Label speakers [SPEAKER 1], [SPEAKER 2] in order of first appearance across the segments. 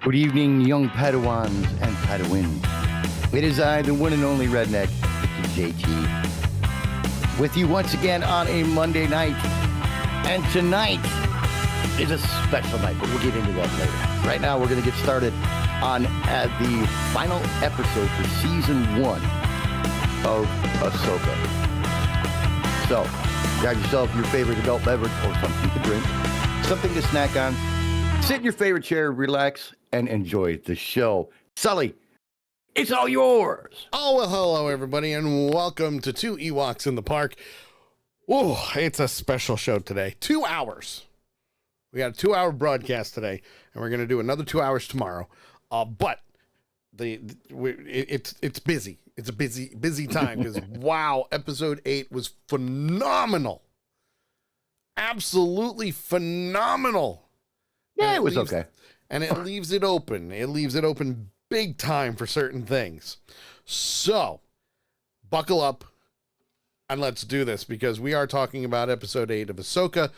[SPEAKER 1] Good evening, young Padawans and Padawins. It is I, the one and only redneck, Mr. JT, with you once again on a Monday night. And tonight is a special night, but we'll get into that later. Right now, we're going to get started on the final episode for Season 1 of Ahsoka. So, grab yourself your favorite adult beverage or something to drink, something to snack on, sit in your favorite chair, relax, and enjoy the show. Sully, it's all yours.
[SPEAKER 2] Oh, well, hello, everybody, and welcome to Two Ewoks in the Park. Whoa, it's a special show today. 2 hours. We got a 2-hour broadcast today, and we're going to do another 2 hours tomorrow. But it's busy. It's a busy time because, wow, Episode 8 was phenomenal. Absolutely phenomenal.
[SPEAKER 1] Yeah, it was okay.
[SPEAKER 2] And it leaves it open. It leaves it open big time for certain things. So, buckle up and let's do this because we are talking about Episode 8 of Ahsoka.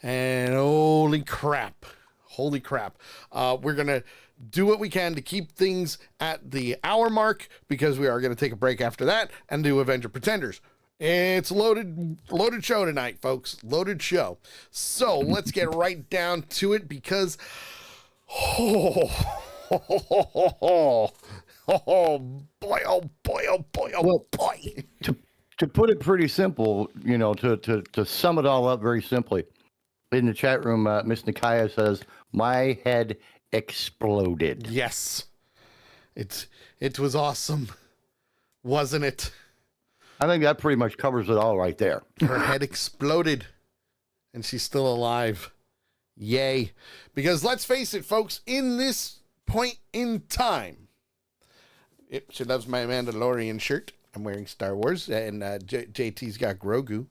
[SPEAKER 2] And holy crap. We're going to do what we can to keep things at the hour mark because we are going to take a break after that and do Avenger Pretenders. It's loaded show tonight, folks. Loaded show. So let's get right down to it because, boy,
[SPEAKER 1] To put it pretty simple, you know, to sum it all up very simply, in the chat room, Miss Nikaya says, my head exploded.
[SPEAKER 2] Yes. It was awesome, wasn't it?
[SPEAKER 1] I think that pretty much covers it all right there.
[SPEAKER 2] Her head exploded, and she's still alive. Yay. Because let's face it, folks, in this point in time, she loves my Mandalorian shirt. I'm wearing Star Wars, and JT's got Grogu.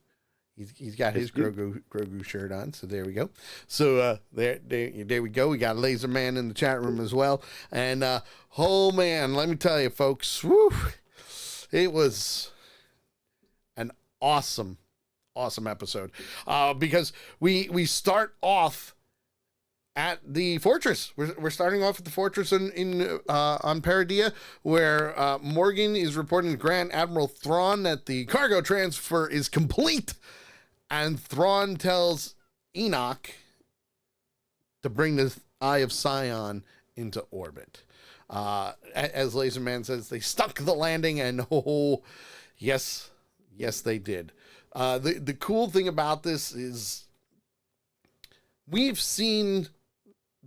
[SPEAKER 2] He's got his Grogu shirt on, so there we go. So there we go. We got Laser Man in the chat room as well. And, oh, man, let me tell you, folks, whew, it was an awesome episode because we start off at the fortress. We're starting off at the fortress in on Paradia, where Morgan is reporting to Grand Admiral Thrawn that the cargo transfer is complete, and Thrawn tells Enoch to bring the Eye of Sion into orbit. As Laserman says, they stuck the landing, and oh, yes, they did. The cool thing about this is we've seen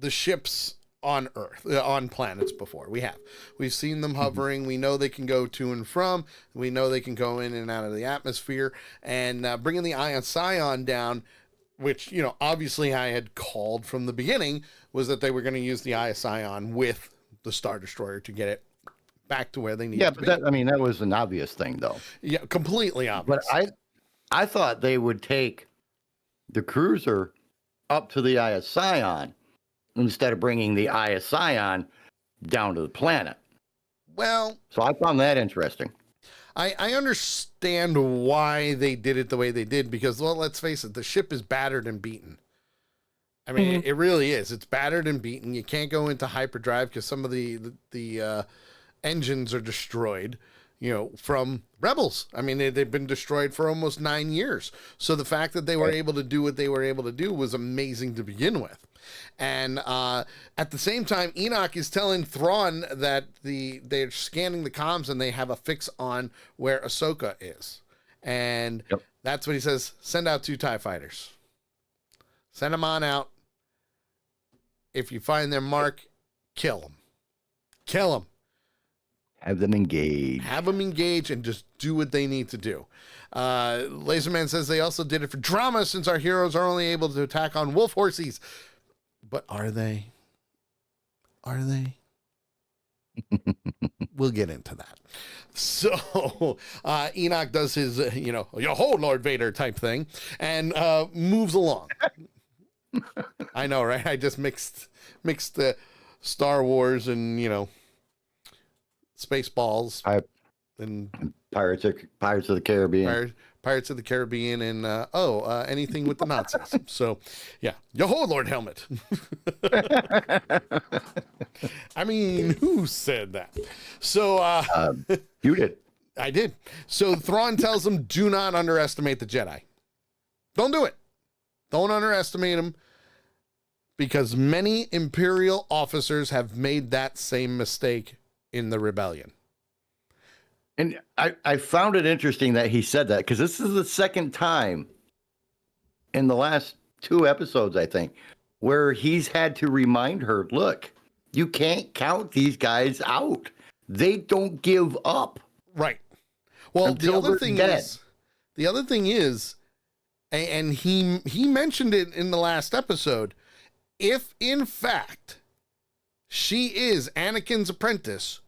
[SPEAKER 2] the ships on Earth, on planets before. We've seen them hovering. We know they can go to and from. We know they can go in and out of the atmosphere. And bringing the Eye of Sion down, which, you know, obviously I had called from the beginning, was that they were going to use the Eye of Sion with the Star Destroyer to get it back to where they need to be.
[SPEAKER 1] Yeah, but that was an obvious thing, though.
[SPEAKER 2] Yeah, completely obvious.
[SPEAKER 1] But I thought they would take the cruiser up to the Eye of Sion instead of bringing the Eye of Sion down to the planet.
[SPEAKER 2] Well,
[SPEAKER 1] so I found that interesting.
[SPEAKER 2] I understand why they did it the way they did because, well, let's face it, the ship is battered and beaten. I mean, it really is. It's battered and beaten. You can't go into hyperdrive because some of the engines are destroyed, you know, from rebels. I mean, they've been destroyed for almost 9 years. So the fact that they were able to do what they were able to do was amazing to begin with. And at the same time, Enoch is telling Thrawn that they're scanning the comms and they have a fix on where Ahsoka is. And that's what he says, send out 2 TIE fighters. Send them on out. If you find their mark, kill them. Kill them.
[SPEAKER 1] Have them engage
[SPEAKER 2] and just do what they need to do. Laserman says they also did it for drama since our heroes are only able to attack on wolf horses. But are they? We'll get into that. So Enoch does his, yo-ho, Lord Vader type thing and moves along. I know, right? I just mixed the Star Wars and, Spaceballs
[SPEAKER 1] and Pirates of the Caribbean.
[SPEAKER 2] Pirates of the Caribbean and anything with the Nazis. So, yeah. Yo-ho, Lord Helmet. I mean, who said that? So,
[SPEAKER 1] You did.
[SPEAKER 2] I did. So Thrawn tells him, do not underestimate the Jedi. Don't do it. Don't underestimate them, because many Imperial officers have made that same mistake in the rebellion.
[SPEAKER 1] And I found it interesting that he said that, because this is the second time in the last 2 episodes, I think, where he's had to remind her, look, you can't count these guys out. They don't give up.
[SPEAKER 2] Right. Well, the
[SPEAKER 1] Until
[SPEAKER 2] other
[SPEAKER 1] they're
[SPEAKER 2] thing
[SPEAKER 1] dead.
[SPEAKER 2] is, and he mentioned it in the last episode, if in fact she is Anakin's apprentice,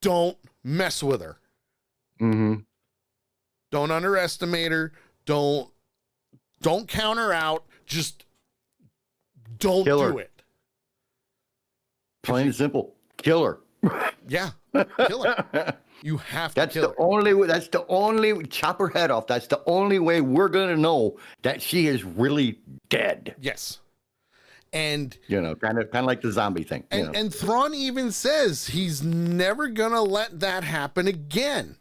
[SPEAKER 2] don't mess with her.
[SPEAKER 1] Mm-hmm.
[SPEAKER 2] Don't underestimate her. Don't count her out. Just don't
[SPEAKER 1] Kill
[SPEAKER 2] do
[SPEAKER 1] her.
[SPEAKER 2] it.
[SPEAKER 1] Plain and simple. Kill her.
[SPEAKER 2] Yeah, kill her. You have to
[SPEAKER 1] That's
[SPEAKER 2] kill
[SPEAKER 1] the
[SPEAKER 2] her.
[SPEAKER 1] only chop her head off. That's the only way we're gonna know that she is really dead.
[SPEAKER 2] Yes. And
[SPEAKER 1] You know, kind of like the zombie thing. You know.
[SPEAKER 2] and Thrawn even says he's never gonna let that happen again,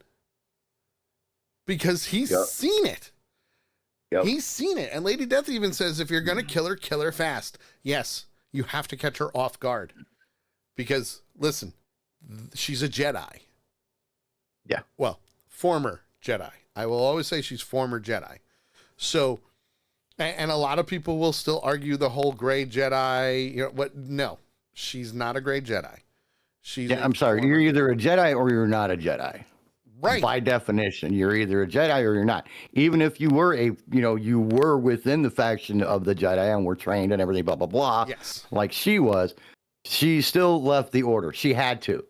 [SPEAKER 2] because he's
[SPEAKER 1] Yep.
[SPEAKER 2] seen it.
[SPEAKER 1] Yep.
[SPEAKER 2] He's seen it. And Lady Death even says, if you're gonna kill her fast. Yes, you have to catch her off guard, because listen, she's a Jedi.
[SPEAKER 1] Yeah.
[SPEAKER 2] Well, former Jedi. I will always say she's former Jedi. So, and a lot of people will still argue the whole gray Jedi. You know what? No, she's not a gray Jedi. She's
[SPEAKER 1] Yeah, I'm sorry.
[SPEAKER 2] former-
[SPEAKER 1] You're either a Jedi or you're not a Jedi.
[SPEAKER 2] right.
[SPEAKER 1] By definition, you're either a Jedi or you're not. Even if you were you were within the faction of the Jedi and were trained and everything, blah, blah, blah.
[SPEAKER 2] Yes.
[SPEAKER 1] Like she was, she still left the order. She had to.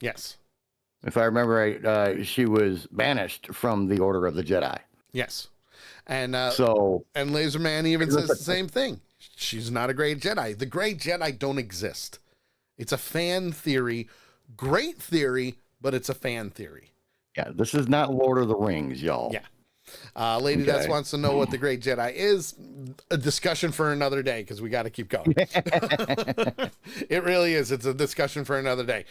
[SPEAKER 2] Yes.
[SPEAKER 1] If I remember right, she was banished from the Order of the Jedi.
[SPEAKER 2] Yes. And
[SPEAKER 1] So,
[SPEAKER 2] and Laserman even
[SPEAKER 1] Listen.
[SPEAKER 2] says the same thing. She's not a gray Jedi. The gray Jedi don't exist. It's a fan theory. Great theory, but it's a fan theory.
[SPEAKER 1] yeah, this is not Lord of the Rings, y'all.
[SPEAKER 2] Yeah. Lady
[SPEAKER 1] Okay.
[SPEAKER 2] Death wants to know what the Great Jedi is. A discussion for another day, because we got to keep going. It really is. It's a discussion for another day.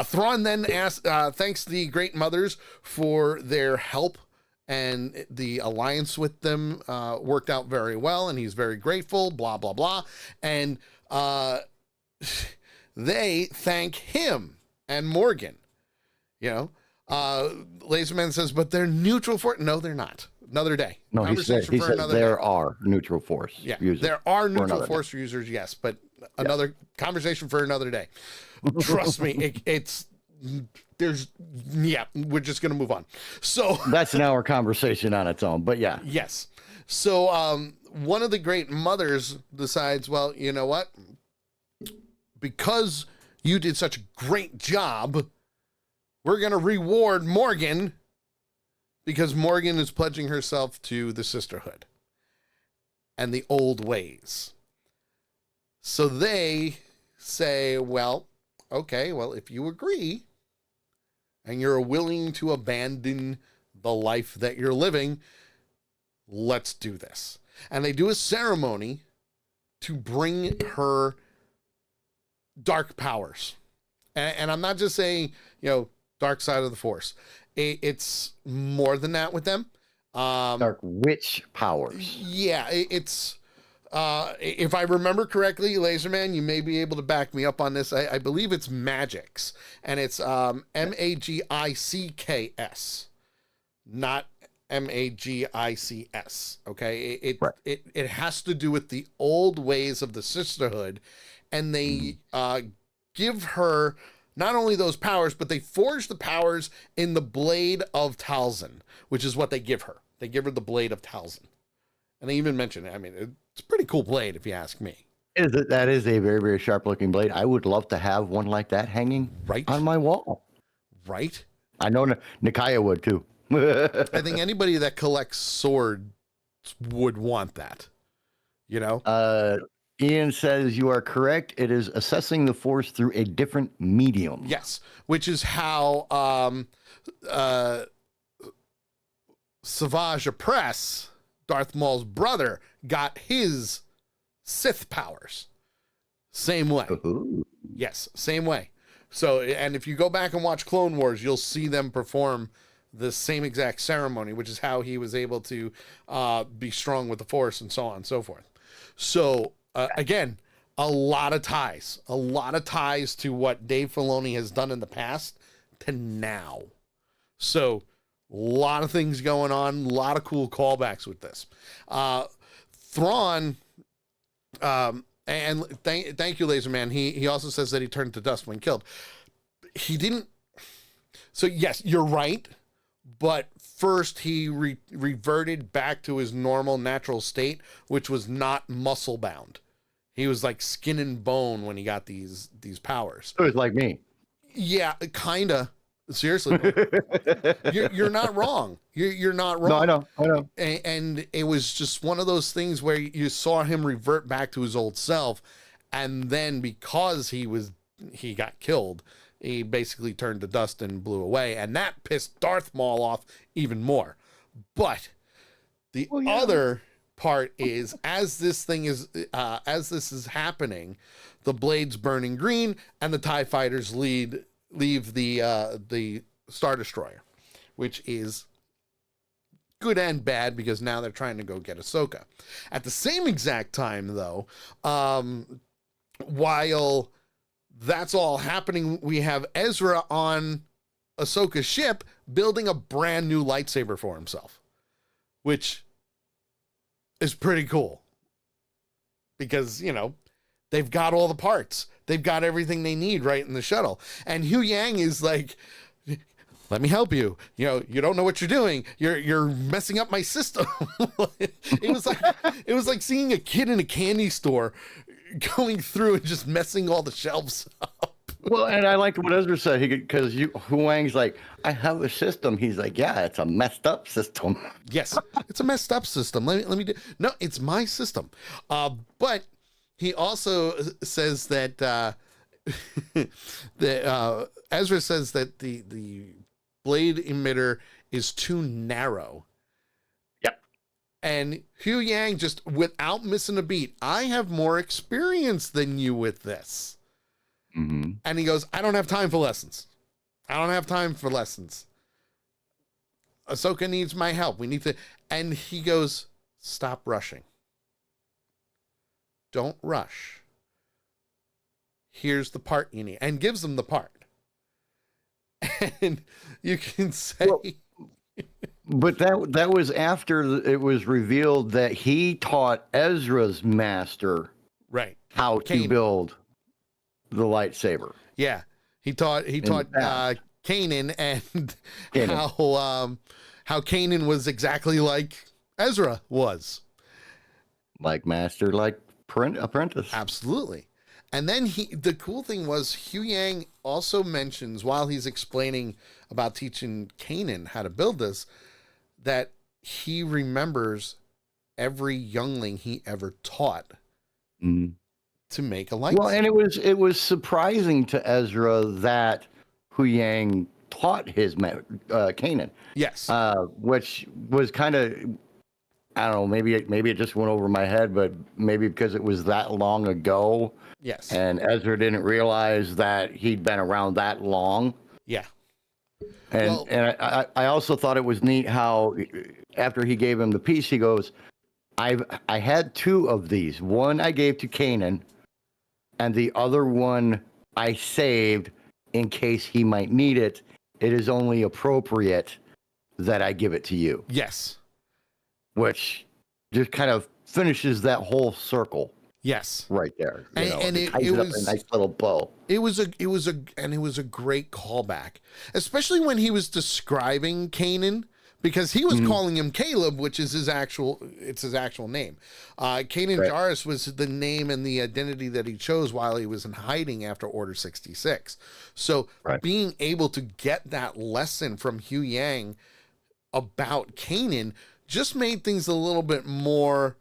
[SPEAKER 2] Thrawn then thanks the Great Mothers for their help, and the alliance with them worked out very well, and he's very grateful, blah, blah, blah. And they thank him and Morgan, you know. Laserman says, but they're neutral for it. No, they're not. Another day.
[SPEAKER 1] No, he said there are neutral force users.
[SPEAKER 2] There are neutral
[SPEAKER 1] another
[SPEAKER 2] force users, yes, but another conversation for another day. Trust me, we're just going to move on. So
[SPEAKER 1] That's an hour conversation on its own, but yeah.
[SPEAKER 2] yes. So one of the Great Mothers decides, well, you know what? Because you did such a great job, we're going to reward Morgan, because Morgan is pledging herself to the sisterhood and the old ways. So they say, well, okay, well, if you agree and you're willing to abandon the life that you're living, let's do this. And they do a ceremony to bring her dark powers. And I'm not just saying, dark side of the force. It's more than that with them.
[SPEAKER 1] Dark witch powers.
[SPEAKER 2] Yeah, it's if I remember correctly, Laserman, you may be able to back me up on this. I believe it's magics, and it's Magics, not Magics. Okay,
[SPEAKER 1] Right.
[SPEAKER 2] it has to do with the old ways of the sisterhood, and they give her not only those powers, but they forge the powers in the blade of Talzin, which is what they give her. They give her the blade of Talzin. And they even mention it. I mean, it's a pretty cool blade, if you ask me.
[SPEAKER 1] That is a very, very sharp looking blade. I would love to have one like that hanging
[SPEAKER 2] Right.
[SPEAKER 1] on my wall.
[SPEAKER 2] Right?
[SPEAKER 1] I know Nikaya would too.
[SPEAKER 2] I think anybody that collects swords would want that.
[SPEAKER 1] Ian says you are correct. It is assessing the force through a different medium.
[SPEAKER 2] Yes. Which is how Savage Opress, Darth Maul's brother, got his Sith powers. Same way.
[SPEAKER 1] Ooh.
[SPEAKER 2] Yes, same way. So, and if you go back and watch Clone Wars, you'll see them perform the same exact ceremony, which is how he was able to be strong with the Force and so on and so forth. So, again, a lot of ties to what Dave Filoni has done in the past to now. So, a lot of things going on, a lot of cool callbacks with this. Thrawn, and thank you, Laser Man. He also says that he turned to dust when killed. He didn't. So yes, you're right. But first, he reverted back to his normal, natural state, which was not muscle bound. He was like skin and bone when he got these powers.
[SPEAKER 1] So it's like me.
[SPEAKER 2] Yeah, kinda. Seriously, you're not wrong. You're not wrong.
[SPEAKER 1] No, I know.
[SPEAKER 2] And it was just one of those things where you saw him revert back to his old self, and then because he got killed, he basically turned to dust and blew away, and that pissed Darth Maul off even more. But the other part is, as this is happening, the blade's burning green, and the TIE fighters leave the Star Destroyer, which is good and bad because now they're trying to go get Ahsoka. At the same exact time, though, while that's all happening, we have Ezra on Ahsoka's ship building a brand new lightsaber for himself, which is pretty cool because, they've got all the parts. They've got everything they need right in the shuttle. And Hu Yang is like, let me help you. You don't know what you're doing. You're messing up my system. It was like seeing a kid in a candy store going through and just messing all the shelves up.
[SPEAKER 1] Well, and I liked what Ezra said, because Hu Wang's like, I have a system. He's like, yeah, it's a messed up system.
[SPEAKER 2] Yes, it's a messed up system. Let me do. No, it's my system. But he also says that Ezra says that the blade emitter is too narrow.
[SPEAKER 1] Yep.
[SPEAKER 2] And Hu Yang, just without missing a beat, I have more experience than you with this.
[SPEAKER 1] Mm-hmm.
[SPEAKER 2] And he goes, I don't have time for lessons. Ahsoka needs my help. We need to. And he goes, stop rushing. Don't rush. Here's the part you need. And gives them the part. And you can say.
[SPEAKER 1] Well, but that was after it was revealed that he taught Ezra's master
[SPEAKER 2] right
[SPEAKER 1] how to build the lightsaber.
[SPEAKER 2] Yeah. He taught Kanan, and how Kanan was exactly like Ezra was.
[SPEAKER 1] Like master, like apprentice.
[SPEAKER 2] Absolutely. And then the cool thing was Hu Yang also mentions, while he's explaining about teaching Kanan how to build this, that he remembers every youngling he ever taught to make a lightsaber.
[SPEAKER 1] Well, and it was surprising to Ezra that Hu Yang taught his Kanan.
[SPEAKER 2] Yes.
[SPEAKER 1] Which was kind of, I don't know, maybe it just went over my head, but maybe because it was that long ago.
[SPEAKER 2] Yes.
[SPEAKER 1] And Ezra didn't realize that he'd been around that long.
[SPEAKER 2] Yeah.
[SPEAKER 1] And I also thought it was neat how after he gave him the piece, he goes, I had two of these. One I gave to Kanan, and the other one I saved in case he might need it. It is only appropriate that I give it to you.
[SPEAKER 2] Yes.
[SPEAKER 1] Which just kind of finishes that whole circle.
[SPEAKER 2] Yes.
[SPEAKER 1] Right there.
[SPEAKER 2] And it was
[SPEAKER 1] a nice little bow.
[SPEAKER 2] It was a great callback, especially when he was describing Kanan, because he was calling him Caleb, which is his actual name. Kanan Jarrus was the name and the identity that he chose while he was in hiding after Order 66. So being able to get that lesson from Hu Yang about Kanan just made things a little bit more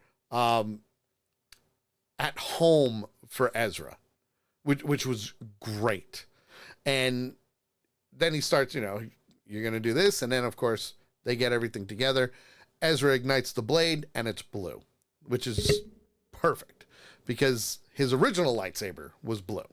[SPEAKER 2] at home for Ezra, which was great. And then he starts, you're going to do this. And then, of course, They get everything together. Ezra ignites the blade, and it's blue, which is perfect because his original lightsaber was blue.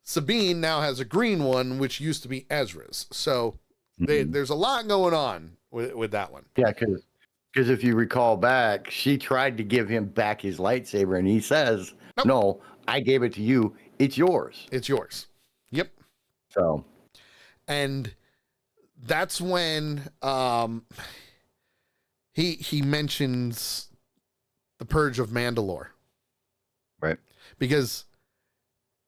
[SPEAKER 2] Sabine now has a green one, which used to be Ezra's. So there's a lot going on with that one.
[SPEAKER 1] Yeah, because if you recall back, she tried to give him back his lightsaber, and he says,
[SPEAKER 2] Nope.
[SPEAKER 1] "No, I gave it to you. It's yours."
[SPEAKER 2] It's yours. Yep.
[SPEAKER 1] So,
[SPEAKER 2] and that's when he mentions the Purge of Mandalore.
[SPEAKER 1] right.
[SPEAKER 2] Because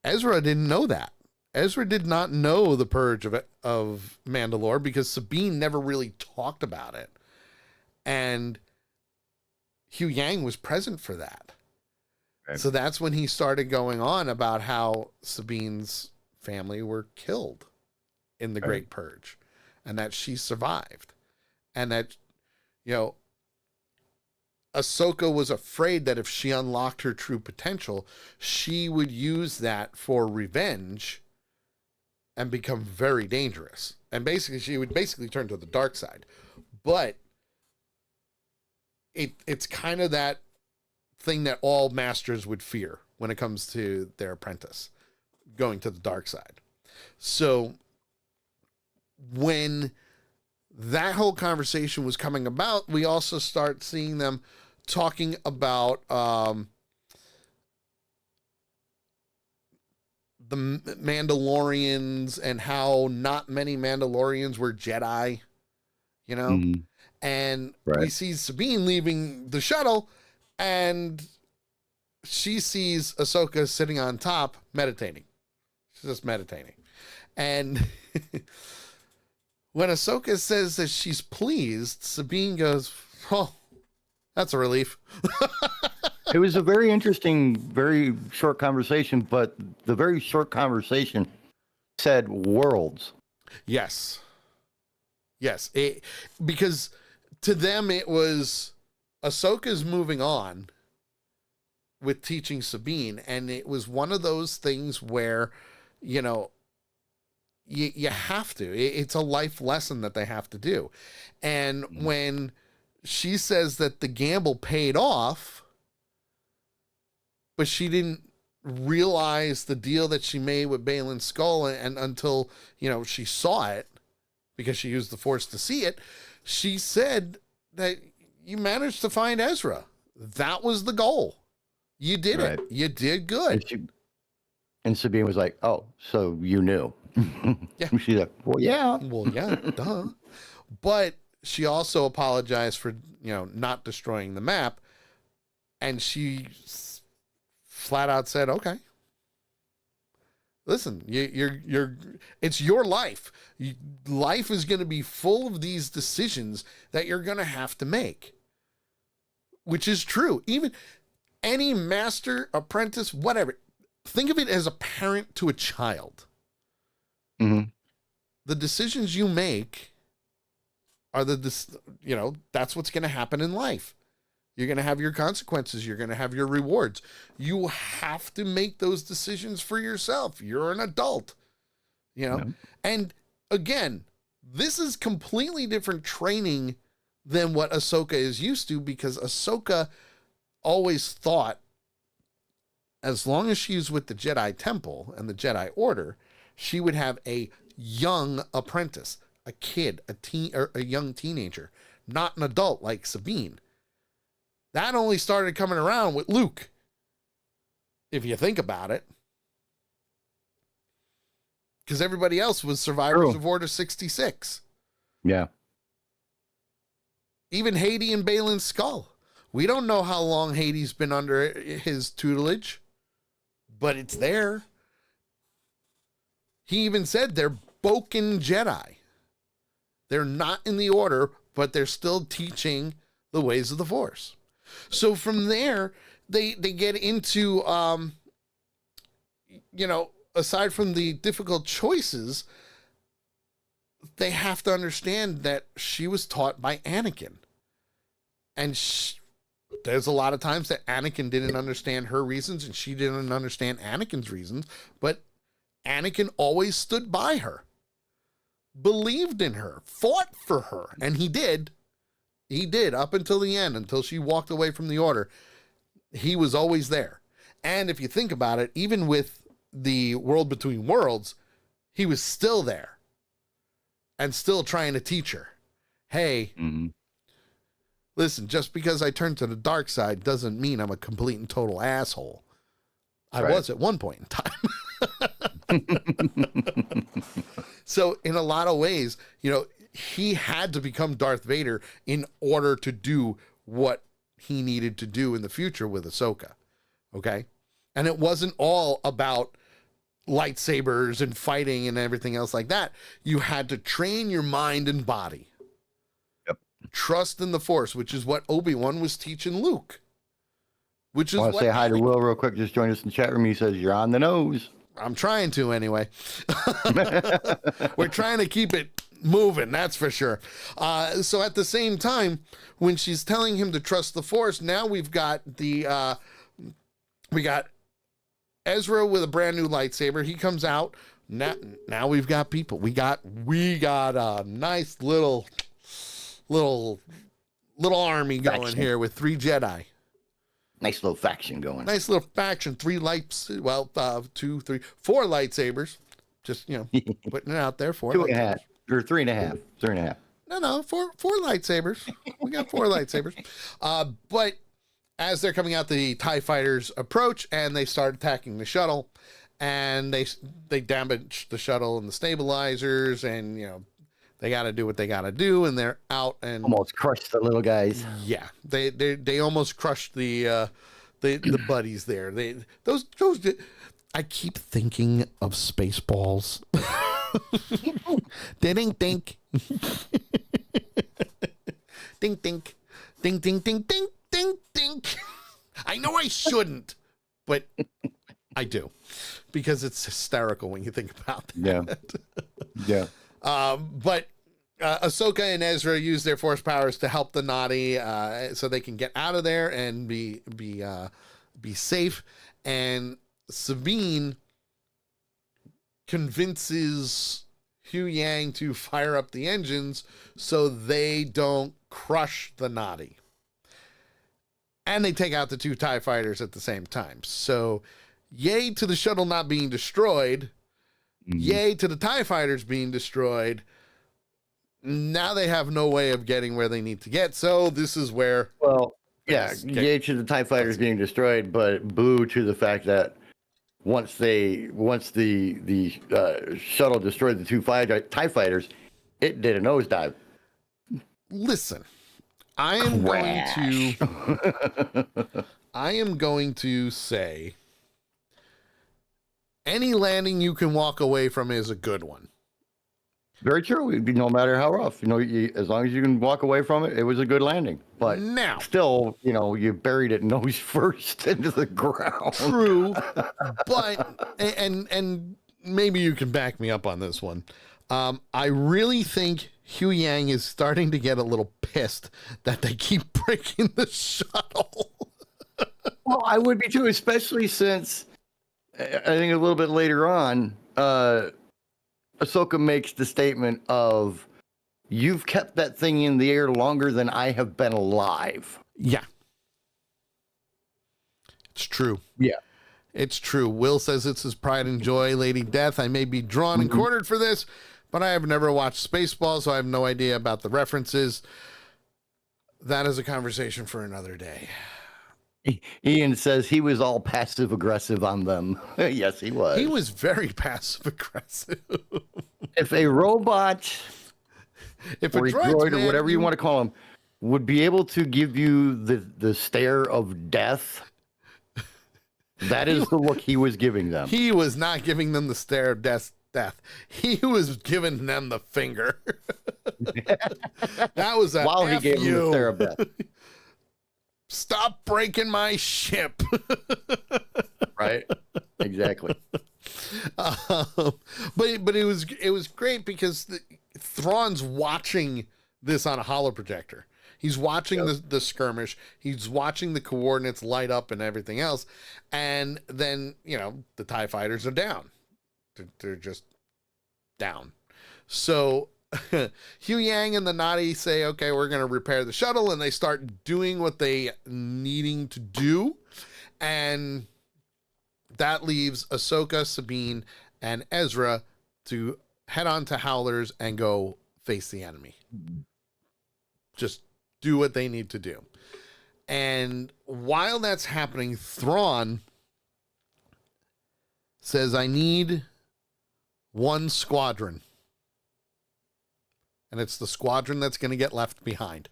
[SPEAKER 2] Ezra didn't know that. Ezra did not know the Purge of Mandalore because Sabine never really talked about it. And Hugh Yang was present for that.
[SPEAKER 1] Right.
[SPEAKER 2] So that's when he started going on about how Sabine's family were killed in the Great Purge and that she survived. And that, Ahsoka was afraid that if she unlocked her true potential, she would use that for revenge and become very dangerous. And basically, she would turn to the dark side. But it's kind of that thing that all masters would fear when it comes to their apprentice going to the dark side. So when that whole conversation was coming about, we also start seeing them talking about the Mandalorians and how not many Mandalorians were Jedi, and we see Sabine leaving the shuttle, and she sees Ahsoka sitting on top meditating. She's just meditating. And when Ahsoka says that she's pleased, Sabine goes, "Oh, that's a relief."
[SPEAKER 1] It was a very interesting, very short conversation, but the very short conversation said worlds.
[SPEAKER 2] Yes. Because to them it was Ahsoka's moving on with teaching Sabine, and it was one of those things where, you have to. It's a life lesson that they have to do. And when she says that the gamble paid off, but she didn't realize the deal that she made with Baylan Skoll, and until, she saw it, because she used the Force to see it, she said that you managed to find Ezra. That was the goal. You did it. You did good.
[SPEAKER 1] And Sabine was like, "Oh, so you knew."
[SPEAKER 2] Yeah.
[SPEAKER 1] She's like, "Well, yeah."
[SPEAKER 2] Well, yeah, duh. But she also apologized for, not destroying the map. And she flat out said, "Okay, listen, it's your life. Life is going to be full of these decisions that you're going to have to make," which is true. Even any master, apprentice, whatever, think of it as a parent to a child.
[SPEAKER 1] Mm-hmm.
[SPEAKER 2] The decisions you make are that's what's going to happen in life. You're going to have your consequences. You're going to have your rewards. You have to make those decisions for yourself. You're an adult,
[SPEAKER 1] Yeah.
[SPEAKER 2] And again, this is completely different training than what Ahsoka is used to, because Ahsoka always thought as long as she's with the Jedi Temple and the Jedi Order, she would have a young apprentice, a kid, a teen, or a young teenager, not an adult like Sabine. That only started coming around with Luke, if you think about it. Because everybody else was survivors of Order 66.
[SPEAKER 1] Yeah.
[SPEAKER 2] Even Hades and Baylan Skoll. We don't know how long Hades been under his tutelage, but it's there. He even said they're Boken Jedi. They're not in the Order, but they're still teaching the ways of the Force. So from there, they get into, aside from the difficult choices, they have to understand that she was taught by Anakin. And there's a lot of times that Anakin didn't understand her reasons and she didn't understand Anakin's reasons, but Anakin always stood by her. believed in her, fought for her, and he did. He did up until the end, until she walked away from the order. He was always there. And if you think about it, even with the World Between Worlds, he was still there and still trying to teach her. Hey, listen, just because I turned to the dark side doesn't mean I'm a complete and total asshole. I was at one point in time. So in a lot of ways, you know, he had to become Darth Vader in order to do what he needed to do in the future with Ahsoka. Okay. And it wasn't all about lightsabers and fighting and everything else like that. You had to train your mind and body.
[SPEAKER 1] Yep.
[SPEAKER 2] Trust in the Force, which is what Obi-Wan was teaching Luke. Which is
[SPEAKER 1] I want to say hi to Will real quick. Just joined us in the chat room. He says, you're on the nose.
[SPEAKER 2] I'm trying to anyway. We're trying to keep it moving, that's for sure. So at the same time, when she's telling him to trust the Force, now we've got we got Ezra with a brand new lightsaber. He comes out. Now we've got people. We got a nice little army going here with 3 Jedi.
[SPEAKER 1] Nice little faction going.
[SPEAKER 2] Nice little faction. 4 lightsabers. Just, you know, putting it out there. 4
[SPEAKER 1] 2.5 or 3.5. 3.5.
[SPEAKER 2] No, 4 lightsabers. We got 4 lightsabers. But as they're coming out, the TIE fighters approach and they start attacking the shuttle, and they damage the shuttle and the stabilizers, and you know they got to do what they got to do, and they're out and
[SPEAKER 1] almost crushed the little guys.
[SPEAKER 2] Yeah, they almost crushed the buddies there. Those I keep thinking of Spaceballs. Ding ding. Ding ding. Ding ding ding ding ding ding. I know I shouldn't, but I do, because it's hysterical when you think about that.
[SPEAKER 1] Yeah.
[SPEAKER 2] But Ahsoka and Ezra use their Force powers to help the Naughty, so they can get out of there and be safe. And Sabine convinces Hu Yang to fire up the engines so they don't crush the Naughty. And they take out the 2 TIE fighters at the same time. So yay to the shuttle not being destroyed. Yay to the TIE fighters being destroyed. Now they have no way of getting where they need to get. So this is where...
[SPEAKER 1] Well, yeah, yay to the TIE fighters being destroyed, but boo to the fact that once the shuttle destroyed the 2 TIE fighters, it did a nosedive.
[SPEAKER 2] Listen, I am going to say any landing you can walk away from is a good one.
[SPEAKER 1] Very true. No matter how rough, as long as you can walk away from it, it was a good landing. But
[SPEAKER 2] now,
[SPEAKER 1] still, you buried it nose first into the ground.
[SPEAKER 2] True, but and maybe you can back me up on this one. I really think Hu Yang is starting to get a little pissed that they keep breaking the shuttle.
[SPEAKER 1] Well, I would be too, especially since I think a little bit later on, Ahsoka makes the statement of, "You've kept that thing in the air longer than I have been alive."
[SPEAKER 2] Yeah. It's true.
[SPEAKER 1] Yeah.
[SPEAKER 2] It's true. Will says it's his pride and joy, Lady Death. I may be drawn and quartered for this, but I have never watched Spaceballs, so I have no idea about the references. That is a conversation for another day.
[SPEAKER 1] Ian says he was all passive aggressive on them. Yes, he was.
[SPEAKER 2] He was very passive aggressive.
[SPEAKER 1] If a robot,
[SPEAKER 2] if
[SPEAKER 1] or a droid, or whatever you want to call him, would be able to give you the stare of death, that is the look he was giving them.
[SPEAKER 2] He was not giving them the stare of death. He was giving them the finger. That was a
[SPEAKER 1] while he gave them the stare of death.
[SPEAKER 2] Stop breaking my ship.
[SPEAKER 1] Right. Exactly.
[SPEAKER 2] But it was great because Thrawn's watching this on a holoprojector. He's watching the skirmish. He's watching the coordinates light up and everything else. And then, the TIE fighters are down. They're just down. So Hugh Yang and the Nadi say, okay, we're going to repair the shuttle, and they start doing what they needing to do. And that leaves Ahsoka, Sabine, and Ezra to head on to Howlers and go face the enemy. Just do what they need to do. And while that's happening, Thrawn says, I need one squadron. And it's the squadron that's going to get left behind.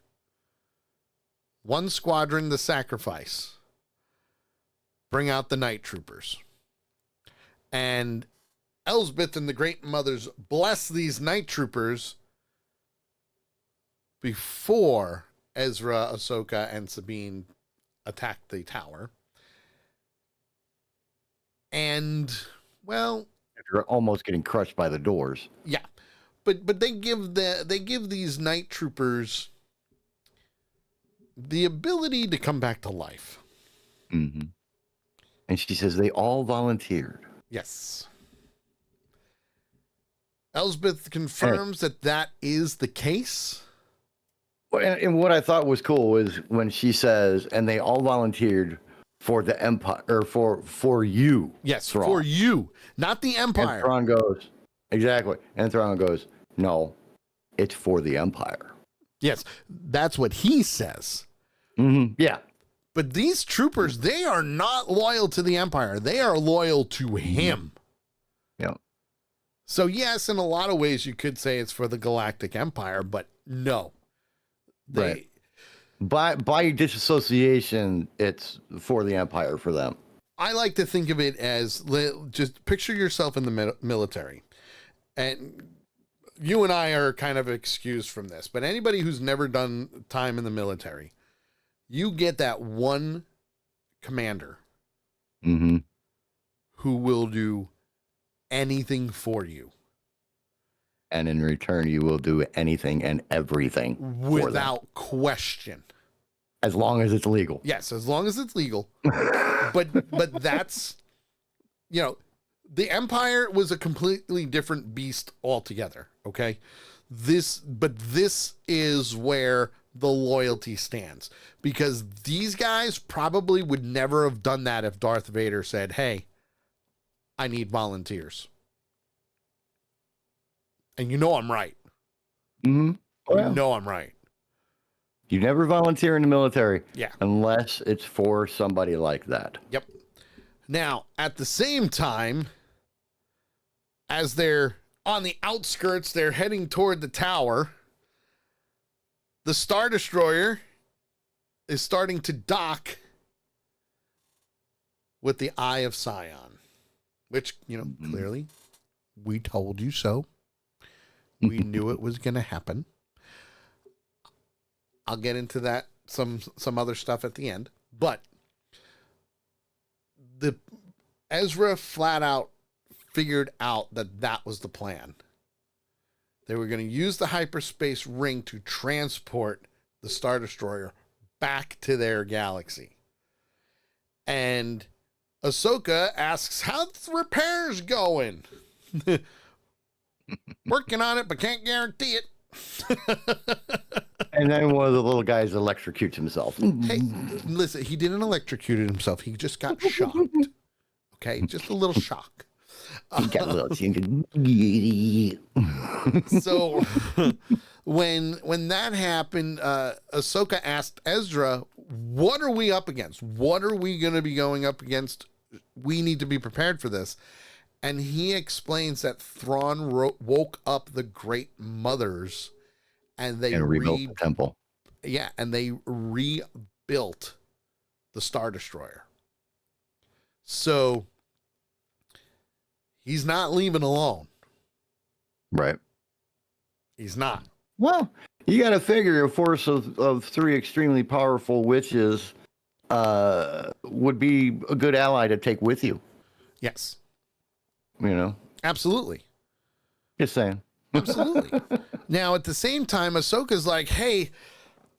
[SPEAKER 2] One squadron to sacrifice. Bring out the night troopers. And Elsbeth and the Great Mothers bless these night troopers before Ezra, Ahsoka, and Sabine attack the tower. And, well,
[SPEAKER 1] You're almost getting crushed by the doors.
[SPEAKER 2] yeah. But they give these night troopers the ability to come back to life.
[SPEAKER 1] Mm-hmm. And she says they all volunteered.
[SPEAKER 2] Yes. Elsbeth confirms that is the case.
[SPEAKER 1] And what I thought was cool was when she says, and they all volunteered for the Empire, or for you.
[SPEAKER 2] Yes,
[SPEAKER 1] Thrawn.
[SPEAKER 2] for you, not the Empire.
[SPEAKER 1] And Thrawn goes, exactly. And Thrawn goes, no, it's for the Empire.
[SPEAKER 2] Yes, that's what he says.
[SPEAKER 1] Mm-hmm. Yeah.
[SPEAKER 2] But these troopers, they are not loyal to the Empire. They are loyal to him.
[SPEAKER 1] Yeah.
[SPEAKER 2] So yes, in a lot of ways you could say it's for the Galactic Empire, but no.
[SPEAKER 1] Right. By disassociation, it's for the Empire for them.
[SPEAKER 2] I like to think of it as, just picture yourself in the military. And you and I are kind of excused from this, but anybody who's never done time in the military, you get that one commander
[SPEAKER 1] Mm-hmm.
[SPEAKER 2] who will do anything for you.
[SPEAKER 1] And in return, you will do anything and everything
[SPEAKER 2] Without question.
[SPEAKER 1] as long as it's legal.
[SPEAKER 2] Yes, as long as it's legal. but that's, the Empire was a completely different beast altogether, okay? This is where the loyalty stands, because these guys probably would never have done that if Darth Vader said, "Hey, I need volunteers." And I'm right.
[SPEAKER 1] Mm-hmm.
[SPEAKER 2] I'm right.
[SPEAKER 1] You never volunteer in the military,
[SPEAKER 2] Yeah.
[SPEAKER 1] unless it's for somebody like that.
[SPEAKER 2] Yep. Now, at the same time, as they're on the outskirts, they're heading toward the tower. The Star Destroyer is starting to dock with the Eye of Sion, which, clearly we told you so. We knew it was going to happen. I'll get into that, some other stuff at the end, but Ezra flat out figured out that was the plan. They were going to use the hyperspace ring to transport the Star Destroyer back to their galaxy. And Ahsoka asks, how's the repairs going? Working on it, but can't guarantee it.
[SPEAKER 1] And then one of the little guys electrocutes himself.
[SPEAKER 2] Hey, listen, he didn't electrocute himself. He just got shocked. Okay, just a little shock.
[SPEAKER 1] He got a little
[SPEAKER 2] So when that happened, Ahsoka asked Ezra, what are we up against? What are we going to be going up against? We need to be prepared for this. And he explains that Thrawn woke up the Great Mothers and they
[SPEAKER 1] rebuilt the temple.
[SPEAKER 2] Yeah, and they rebuilt the Star Destroyer. So he's not leaving alone.
[SPEAKER 1] Right.
[SPEAKER 2] He's not.
[SPEAKER 1] Well, you got to figure a force of three extremely powerful witches would be a good ally to take with you.
[SPEAKER 2] Yes.
[SPEAKER 1] Absolutely. Just saying.
[SPEAKER 2] Absolutely. Now, at the same time, Ahsoka's like, hey,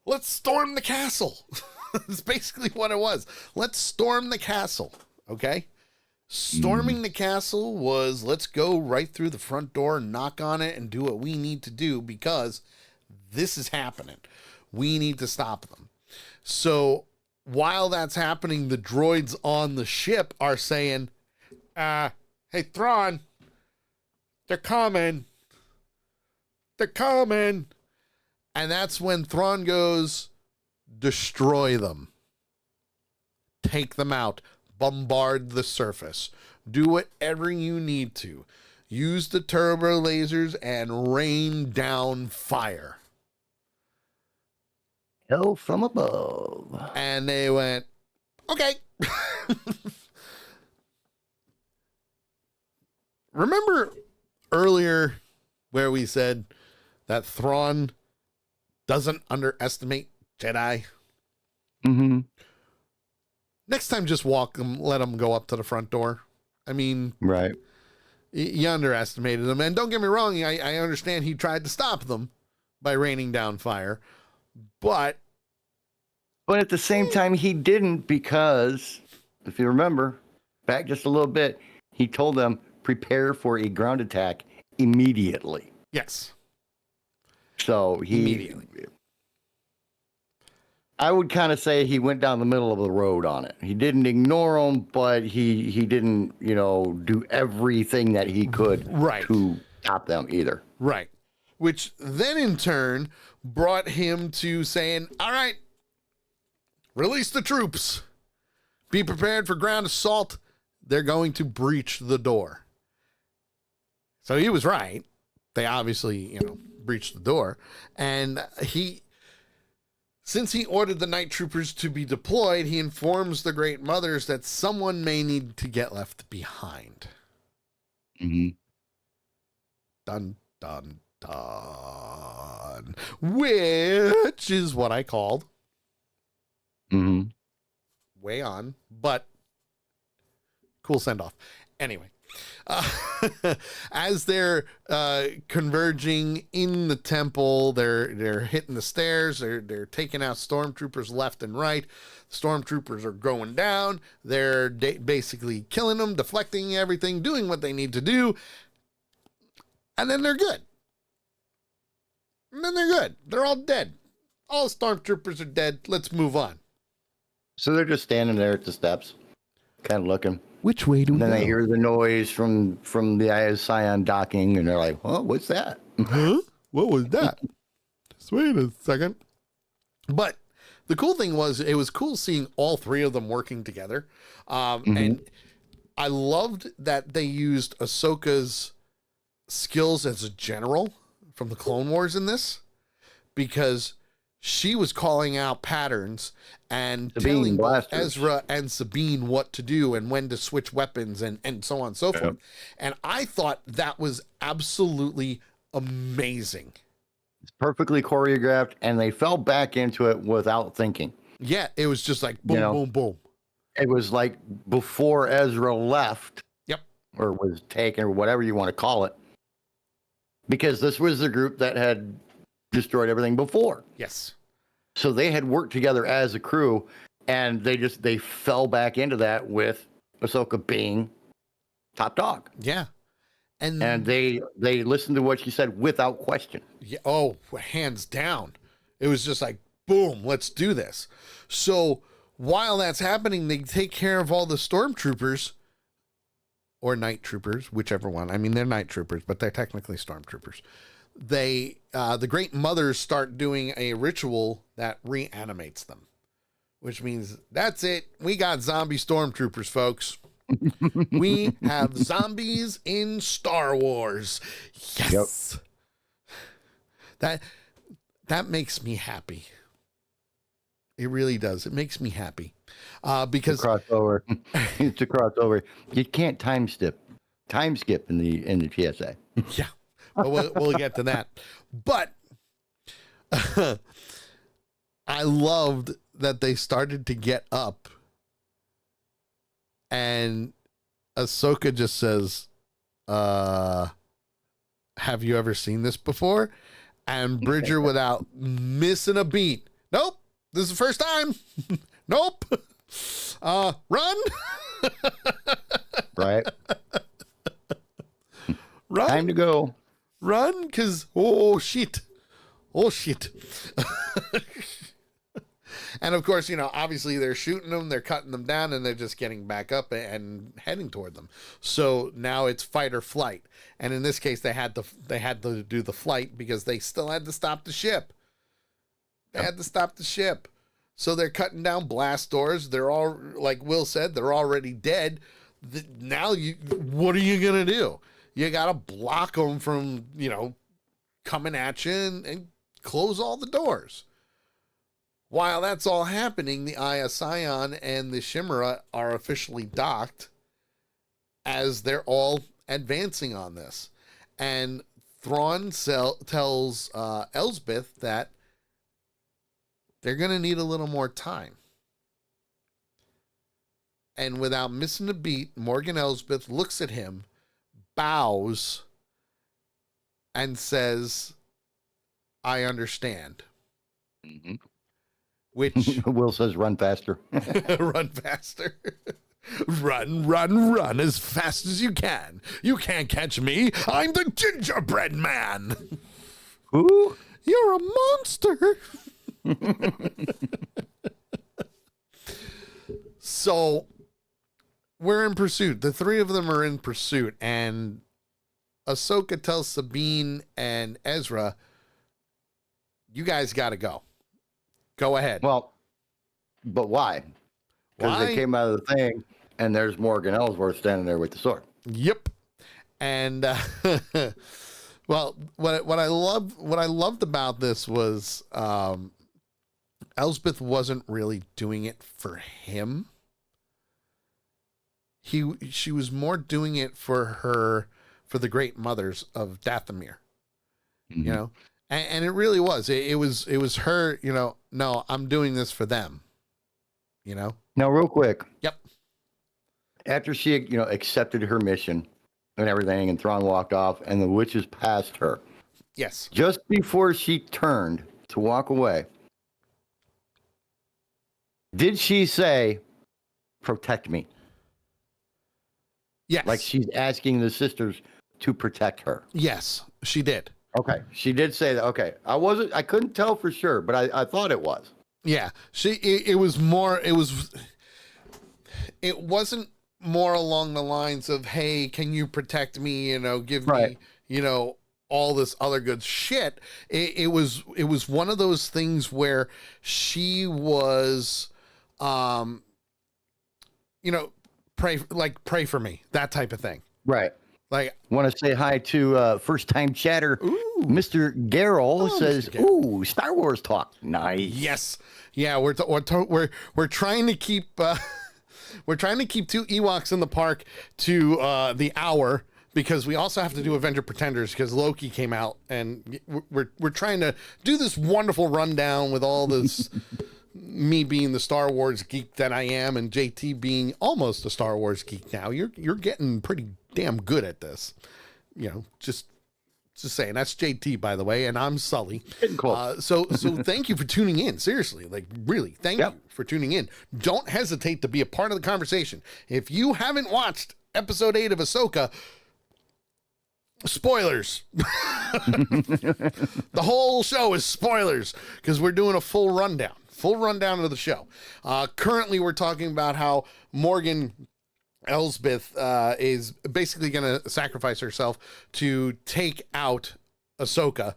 [SPEAKER 2] let's storm the castle. That's basically what it was. Let's storm the castle. Okay. Storming the castle was, let's go right through the front door, knock on it, and do what we need to do because this is happening. We need to stop them. So while that's happening, the droids on the ship are saying, hey, Thrawn, they're coming. They're coming. And that's when Thrawn goes, destroy them. Take them out. Bombard the surface. Do whatever you need to. Use the turbo lasers and rain down fire.
[SPEAKER 1] Hell from above.
[SPEAKER 2] And they went, okay. Remember earlier where we said that Thrawn doesn't underestimate Jedi?
[SPEAKER 1] Mm-hmm.
[SPEAKER 2] Next time, just walk them, let them go up to the front door. I mean,
[SPEAKER 1] right.
[SPEAKER 2] You underestimated them. And don't get me wrong, I understand he tried to stop them by raining down fire. But
[SPEAKER 1] at the same time, he didn't because, if you remember, back just a little bit, he told them, prepare for a ground attack immediately.
[SPEAKER 2] Yes.
[SPEAKER 1] So
[SPEAKER 2] immediately.
[SPEAKER 1] I would kind of say he went down the middle of the road on it. He didn't ignore them, but he didn't, do everything that he could to stop them either.
[SPEAKER 2] Right. Which then in turn brought him to saying, all right, release the troops. Be prepared for ground assault. They're going to breach the door. So he was right. They obviously, breached the door. And since he ordered the night troopers to be deployed, he informs the Great Mothers that someone may need to get left behind.
[SPEAKER 1] Mm-hmm.
[SPEAKER 2] Dun, dun, dun. Which is what I called.
[SPEAKER 1] Mm-hmm.
[SPEAKER 2] Way on, but cool send-off. Anyway, as they're converging in the temple, they're hitting the stairs. They're taking out stormtroopers left and right. Stormtroopers are going down. They're basically killing them, deflecting everything, doing what they need to do, and then they're good. They're all dead. All stormtroopers are dead. Let's move on.
[SPEAKER 1] So they're just standing there at the steps, kind of looking.
[SPEAKER 2] Which way do we go?
[SPEAKER 1] Then they hear the noise from the Scion docking, and they're like, "Oh, what's that?"
[SPEAKER 2] Huh? What was that? Just wait a second. But the cool thing was, it was cool seeing all three of them working together. And I loved that they used Ahsoka's skills as a general from the Clone Wars in this, because she was calling out patterns and telling both Ezra and Sabine what to do and when to switch weapons and so on and so forth. And I thought that was absolutely amazing.
[SPEAKER 1] It's perfectly choreographed, and they fell back into it without thinking.
[SPEAKER 2] Yeah, it was just like boom, boom, boom.
[SPEAKER 1] It was like before Ezra left.
[SPEAKER 2] Yep.
[SPEAKER 1] Or was taken, or whatever you want to call it. Because this was the group that had destroyed everything before.
[SPEAKER 2] Yes.
[SPEAKER 1] So they had worked together as a crew, and they fell back into that with Ahsoka being top dog.
[SPEAKER 2] Yeah. And
[SPEAKER 1] they listened to what she said without question.
[SPEAKER 2] Yeah, oh, hands down. It was just like, boom, let's do this. So while that's happening, they take care of all the stormtroopers or night troopers, whichever one. I mean, they're night troopers, but they're technically stormtroopers. The Great Mothers start doing a ritual that reanimates them, which means that's it. We got zombie stormtroopers, folks. We have zombies in Star Wars. Yes. Yep. That makes me happy. It really does. It makes me happy. Because
[SPEAKER 1] crossover. It's a crossover. You can't time skip in the PSA.
[SPEAKER 2] Yeah. But we'll get to that. But I loved that they started to get up, and Ahsoka just says, have you ever seen this before? And Bridger, without missing a beat, nope, this is the first time. Nope. Run.
[SPEAKER 1] Right. time to go.
[SPEAKER 2] Run, because, oh, shit. Oh, shit. And, of course, obviously they're shooting them, they're cutting them down, and they're just getting back up and heading toward them. So now it's fight or flight. And in this case, they had to do the flight because they still had to stop the ship. They had to stop the ship. So they're cutting down blast doors. They're all, like Will said, they're already dead. Now, what are you going to do? You got to block them from, coming at you and close all the doors. While that's all happening, the Eye of Sion and the Chimera are officially docked as they're all advancing on this. And Thrawn tells Elsbeth that they're going to need a little more time. And without missing a beat, Morgan Elsbeth looks at him, bows, and says, I understand.
[SPEAKER 1] Mm-hmm.
[SPEAKER 2] Which
[SPEAKER 1] Will says, run faster.
[SPEAKER 2] run faster. Run as fast as you can. You can't catch me. I'm the gingerbread man.
[SPEAKER 1] Who?
[SPEAKER 2] You're a monster. So we're in pursuit. The three of them are in pursuit, and Ahsoka tells Sabine and Ezra, you guys got to go. Go ahead.
[SPEAKER 1] Well, but why? Because they came out of the thing, and there's Morgan Ellsworth standing there with the sword.
[SPEAKER 2] Yep. And well, what I loved about this was Elsbeth wasn't really doing it for him. She was more doing it for the great mothers of Dathomir.
[SPEAKER 1] Mm-hmm.
[SPEAKER 2] And it really was. It was her, no, I'm doing this for them.
[SPEAKER 1] Now, real quick.
[SPEAKER 2] Yep.
[SPEAKER 1] After she, accepted her mission and everything, and Thrawn walked off, and the witches passed her.
[SPEAKER 2] Yes.
[SPEAKER 1] Just before she turned to walk away, did she say, protect me?
[SPEAKER 2] Yes.
[SPEAKER 1] Like she's asking the sisters to protect her.
[SPEAKER 2] Yes, she did.
[SPEAKER 1] Okay. She did say that. Okay. I couldn't tell for sure, but I thought it was.
[SPEAKER 2] Yeah. It wasn't more along the lines of, hey, can you protect me? Give me, all this other good shit. It was one of those things where she was, pray for me, that type of thing.
[SPEAKER 1] Right.
[SPEAKER 2] Like,
[SPEAKER 1] want to say hi to first time chatter. Ooh. Mr. Garrel says,
[SPEAKER 2] Mr. Garrel.
[SPEAKER 1] Ooh, Star Wars talk. Nice.
[SPEAKER 2] Yes. Yeah. We're trying to keep, we're trying to keep 2 Ewoks in the park to the hour, because we also have to do Avenger Pretenders because Loki came out, and we're trying to do this wonderful rundown with all this me being the Star Wars geek that I am, and JT being almost a Star Wars geek now. You're getting pretty damn good at this. Just saying. That's JT, by the way, and I'm Sully. So thank you for tuning in. Seriously, like really, thank you for tuning in. Don't hesitate to be a part of the conversation. If you haven't watched episode 8 of Ahsoka, spoilers. The whole show is spoilers because we're doing a full rundown of the show. Currently, we're talking about how Morgan Elsbeth is basically going to sacrifice herself to take out Ahsoka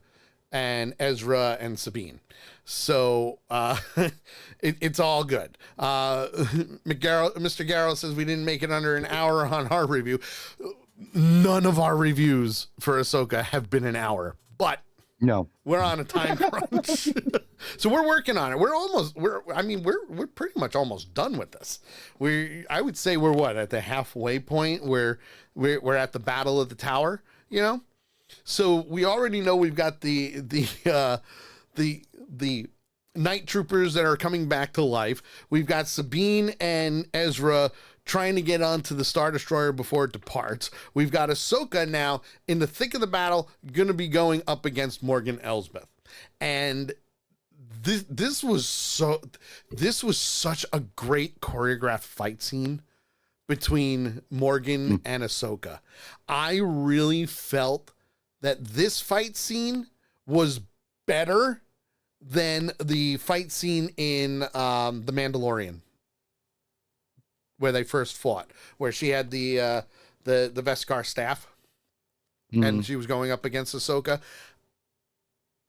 [SPEAKER 2] and Ezra and Sabine. So it's all good. Mr. Garrow says we didn't make it under an hour on our review. None of our reviews for Ahsoka have been an hour, but
[SPEAKER 1] no,
[SPEAKER 2] we're on a time crunch. So we're working on it. We're pretty much almost done with this. I would say we're at the halfway point where we're at the Battle of the Tower, So we already know we've got the night troopers that are coming back to life. We've got Sabine and Ezra trying to get onto the Star Destroyer before it departs. We've got Ahsoka now in the thick of the battle, going to be going up against Morgan Elsbeth. And this was such a great choreographed fight scene between Morgan and Ahsoka. I really felt that this fight scene was better than the fight scene in The Mandalorian, where they first fought, where she had the Beskar staff, and she was going up against Ahsoka.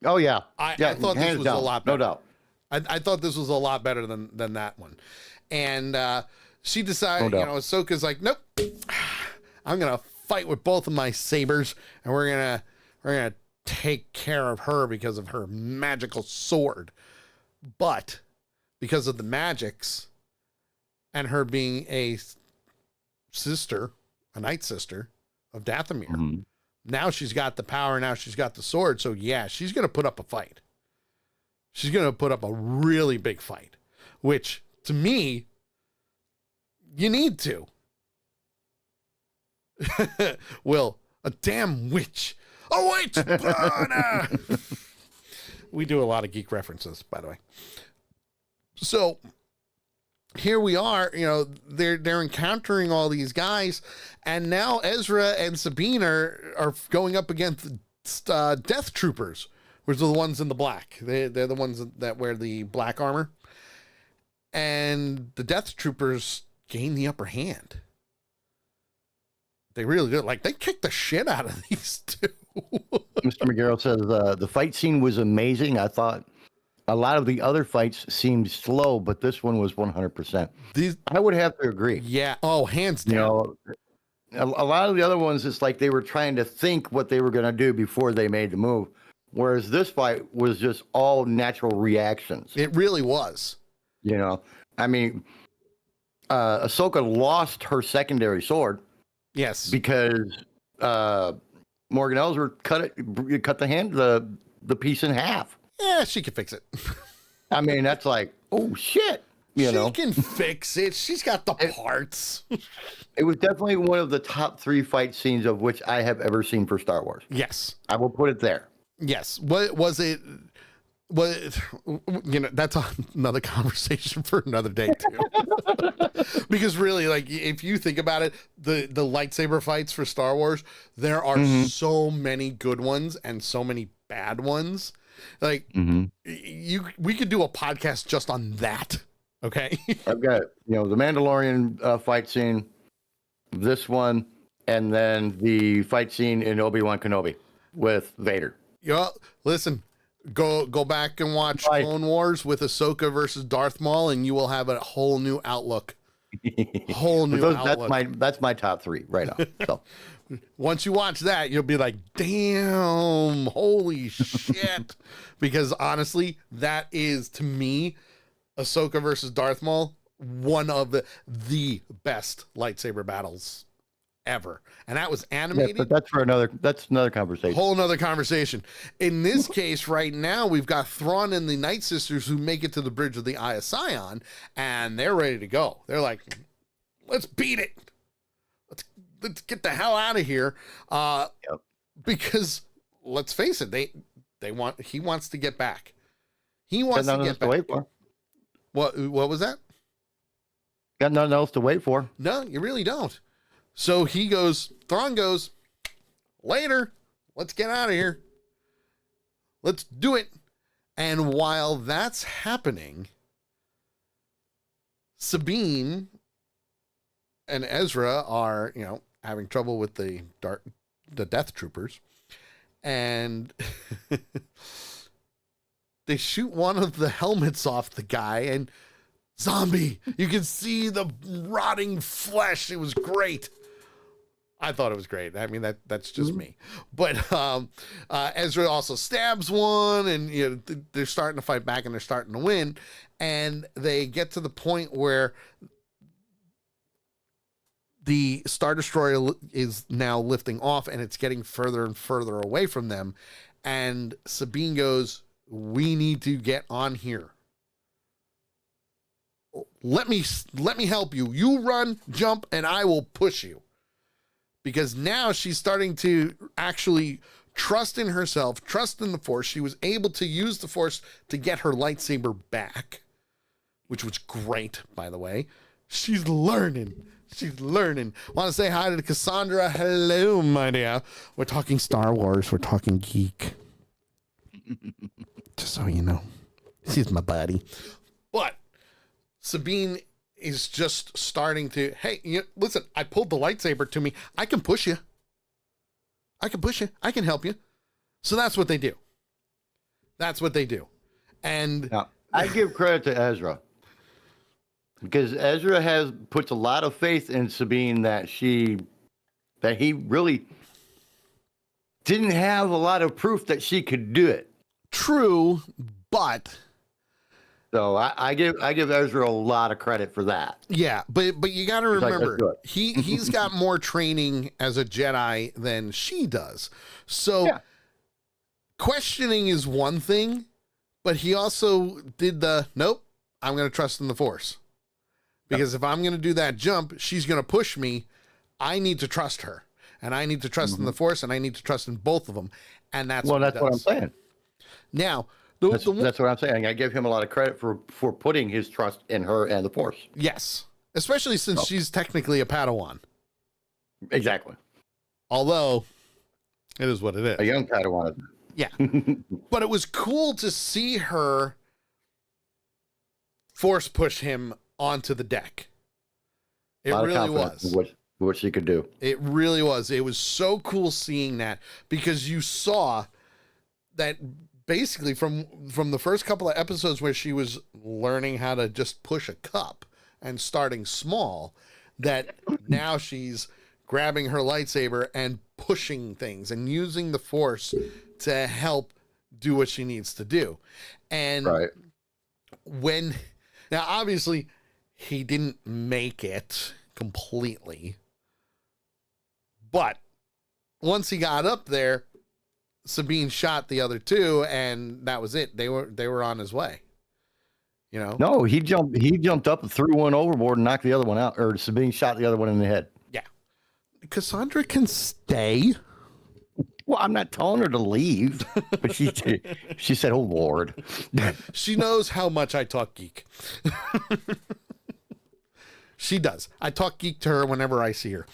[SPEAKER 1] Oh yeah,
[SPEAKER 2] I thought this was
[SPEAKER 1] down,
[SPEAKER 2] a lot better.
[SPEAKER 1] no doubt.
[SPEAKER 2] I thought this was a lot better than that one. And she decided,
[SPEAKER 1] No doubt.
[SPEAKER 2] Ahsoka's like, nope, I'm gonna fight with both of my sabers, and we're gonna take care of her because of her magical sword. But because of the magics and her being a sister, a night sister of Dathomir, now she's got the power, now she's got the sword. So yeah, she's gonna put up a fight. She's gonna put up a really big fight, which to me, you need to. Will, a damn witch. A witch burner! We do a lot of geek references, by the way. So here we are, they're encountering all these guys, and now Ezra and Sabine are going up against Death Troopers, which are the ones in the black. They're the ones that wear the black armor. And the Death Troopers gain the upper hand. They really do. Like, they kick the shit out of these two.
[SPEAKER 1] Mr. McGarrell says the fight scene was amazing. I thought a lot of the other fights seemed slow, but this one was 100%. I would have to agree.
[SPEAKER 2] Yeah. Oh, hands down.
[SPEAKER 1] A lot of the other ones, it's like they were trying to think what they were going to do before they made the move. Whereas this fight was just all natural reactions.
[SPEAKER 2] It really was.
[SPEAKER 1] I mean, Ahsoka lost her secondary sword.
[SPEAKER 2] Yes.
[SPEAKER 1] Because Morgan Elsbeth cut the piece in half.
[SPEAKER 2] Yeah, she can fix it.
[SPEAKER 1] I mean, that's like, oh shit.
[SPEAKER 2] She can fix it. She's got the parts.
[SPEAKER 1] It was definitely one of the top 3 fight scenes of which I have ever seen for Star Wars.
[SPEAKER 2] Yes.
[SPEAKER 1] I will put it there.
[SPEAKER 2] Yes. What was it? That's another conversation for another day too. Because really, like, if you think about it, the lightsaber fights for Star Wars, there are so many good ones and so many bad ones. Like, we could do a podcast just on that. Okay.
[SPEAKER 1] I've got, the Mandalorian fight scene, this one, and then the fight scene in Obi-Wan Kenobi with Vader.
[SPEAKER 2] Yeah. Listen, go back and watch Clone Wars with Ahsoka versus Darth Maul, and you will have a whole new outlook.
[SPEAKER 1] That's my top 3 right now. So
[SPEAKER 2] once you watch that, you'll be like, damn, holy shit. Because honestly, that is, to me, Ahsoka versus Darth Maul, one of the best lightsaber battles ever. And that was animated.
[SPEAKER 1] Yeah, but that's another conversation.
[SPEAKER 2] Whole nother conversation. In this case, right now, we've got Thrawn and the Night Sisters who make it to the bridge of the Eye of Sion, and they're ready to go. They're like, let's beat it. Let's get the hell out of here. Because let's face it, he wants to get back. He wants to get back.
[SPEAKER 1] Wait for.
[SPEAKER 2] What was that?
[SPEAKER 1] Got nothing else to wait for.
[SPEAKER 2] No, you really don't. So Thrawn goes, later, let's get out of here. Let's do it. And while that's happening, Sabine and Ezra are, having trouble with the Death Troopers. And they shoot one of the helmets off the guy, and zombie, you can see the rotting flesh. It was great. I thought it was great. I mean, that's just me. But Ezra also stabs one, and they're starting to fight back, and they're starting to win. And they get to the point where the Star Destroyer is now lifting off, and it's getting further and further away from them. And Sabine goes, we need to get on here. Let me help you. You run, jump, and I will push you. Because now she's starting to actually trust in herself, trust in the Force. She was able to use the Force to get her lightsaber back, which was great, by the way. She's learning. She's learning. Want to say hi to Cassandra? Hello, my dear. We're talking Star Wars. We're talking geek. Just so you know. She's my buddy. But Sabine is just starting to, hey, listen, I pulled the lightsaber to me. I can push you. I can help you. So that's what they do. And
[SPEAKER 1] now, I give credit to Ezra. Because Ezra puts a lot of faith in Sabine that he really didn't have a lot of proof that she could do it.
[SPEAKER 2] True, but
[SPEAKER 1] so I give Ezra a lot of credit for that.
[SPEAKER 2] Yeah, but you got to remember,
[SPEAKER 1] like,
[SPEAKER 2] he's got more training as a Jedi than she does. So questioning is one thing, but he also did nope, I'm going to trust in the Force. Because if I'm going to do that jump, she's going to push me. I need to trust her. And I need to trust in the Force, and I need to trust in both of them. And that's what I'm saying. Now, that's
[SPEAKER 1] what I'm saying. I give him a lot of credit for putting his trust in her and the Force.
[SPEAKER 2] Yes. Especially since she's technically a Padawan.
[SPEAKER 1] Exactly.
[SPEAKER 2] Although, it is what it is.
[SPEAKER 1] A young Padawan.
[SPEAKER 2] Yeah. But it was cool to see her Force push him onto the deck. It really was.
[SPEAKER 1] What she could do.
[SPEAKER 2] It really was. It was so cool seeing that, because you saw that basically from the first couple of episodes where she was learning how to just push a cup and starting small, that now she's grabbing her lightsaber and pushing things and using the Force to help do what she needs to do. And now obviously he didn't make it completely, but once he got up there, Sabine shot the other two, and that was it. They were on his way. You know?
[SPEAKER 1] No, he jumped up and threw one overboard and knocked the other one out, or Sabine shot the other one in the head.
[SPEAKER 2] Yeah. Cassandra can stay.
[SPEAKER 1] Well, I'm not telling her to leave, but she said, "Oh Lord."
[SPEAKER 2] She knows how much I talk geek. She does. I talk geek to her whenever I see her.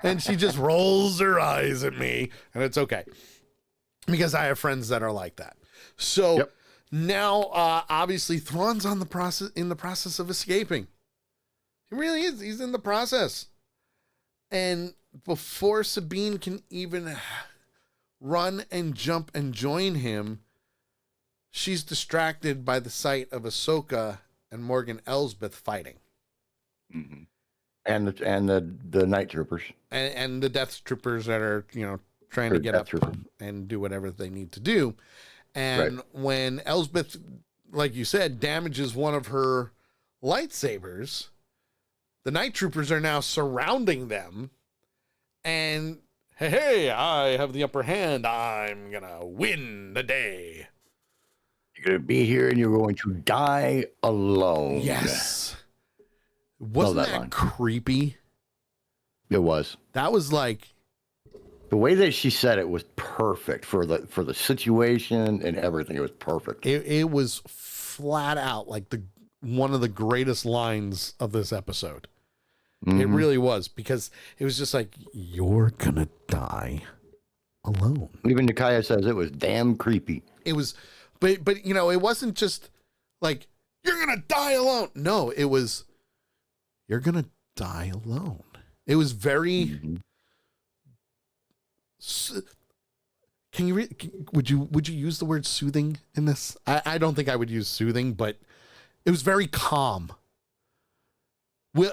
[SPEAKER 2] And she just rolls her eyes at me, and it's okay. Because I have friends that are like that. So now, obviously, Thrawn's in the process of escaping. He really is. He's in the process. And before Sabine can even run and jump and join him, she's distracted by the sight of Ahsoka and Morgan Elsbeth fighting.
[SPEAKER 1] Mm-hmm. And the night troopers.
[SPEAKER 2] And the death troopers that are, trying to get up and do whatever they need to do. And when Elsbeth, like you said, damages one of her lightsabers, the night troopers are now surrounding them. And, hey, I have the upper hand. I'm going to win the day.
[SPEAKER 1] You're going to be here and you're going to die alone.
[SPEAKER 2] Yes. Wasn't that creepy?
[SPEAKER 1] It was.
[SPEAKER 2] That was like...
[SPEAKER 1] The way that she said it was perfect for the situation and everything. It was perfect.
[SPEAKER 2] It was flat out like one of the greatest lines of this episode. Mm-hmm. It really was, because it was just like, you're gonna die alone.
[SPEAKER 1] Even Nakaya says it was damn creepy.
[SPEAKER 2] It was, but it wasn't just like, you're gonna die alone. No, it was, you're gonna die alone. It was very. Mm-hmm. Can you would you use the word soothing in this? I don't think I would use soothing, but it was very calm.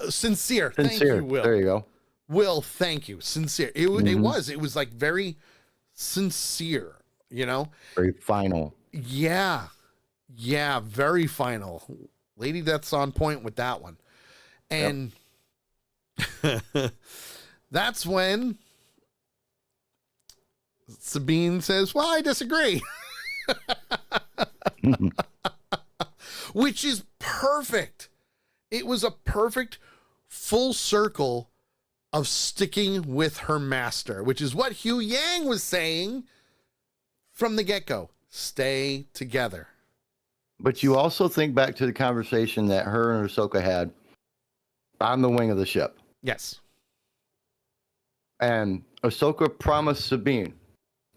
[SPEAKER 2] Sincere. Thank you, Will.
[SPEAKER 1] There you go.
[SPEAKER 2] Will, thank you. Sincere. It was like very sincere,
[SPEAKER 1] Very final.
[SPEAKER 2] Yeah. Yeah, very final. Lady Death's on point with that one. And that's when Sabine says, well, I disagree. Which is perfect. It was a perfect full circle of sticking with her master, which is what Hugh Yang was saying from the get-go. Stay together.
[SPEAKER 1] But you also think back to the conversation that her and Ahsoka had on the wing of the ship.
[SPEAKER 2] Yes.
[SPEAKER 1] And Ahsoka promised Sabine,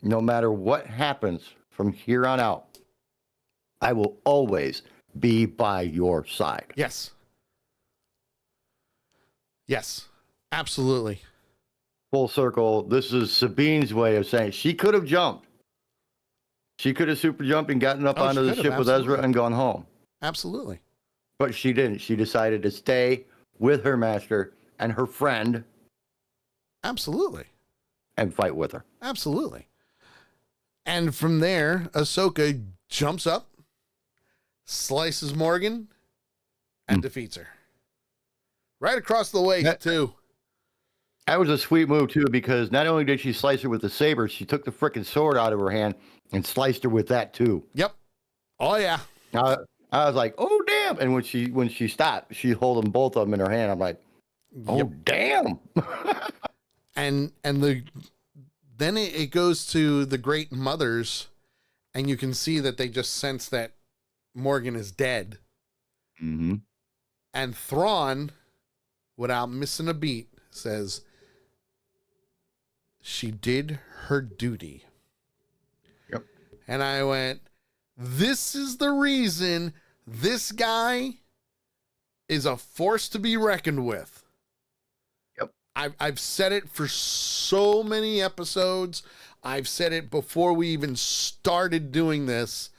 [SPEAKER 1] no matter what happens from here on out, I will always be by your side.
[SPEAKER 2] Yes. Yes. Absolutely.
[SPEAKER 1] Full circle. This is Sabine's way of saying she could have jumped. She could have super jumped and gotten up onto the ship with Ezra and gone home.
[SPEAKER 2] Absolutely.
[SPEAKER 1] But she didn't. She decided to stay with her master and her friend.
[SPEAKER 2] Absolutely.
[SPEAKER 1] And fight with her.
[SPEAKER 2] Absolutely. And from there, Ahsoka jumps up, slices Morgan, and defeats her. Right across the waist, too.
[SPEAKER 1] That was a sweet move, too, because not only did she slice her with the saber, she took the frickin' sword out of her hand and sliced her with that, too.
[SPEAKER 2] Yep. Oh, yeah.
[SPEAKER 1] I was like, oh, damn. And when she stopped, she held them, both of them in her hand. I'm like, oh, damn.
[SPEAKER 2] and then it goes to the Great Mothers, and you can see that they just sense that Morgan is dead.
[SPEAKER 1] Mm-hmm.
[SPEAKER 2] And Thrawn, without missing a beat, says, she did her duty.
[SPEAKER 1] Yep.
[SPEAKER 2] And I went, this is the reason this guy is a force to be reckoned with.
[SPEAKER 1] Yep.
[SPEAKER 2] I've said it for so many episodes. I've said it before we even started doing this.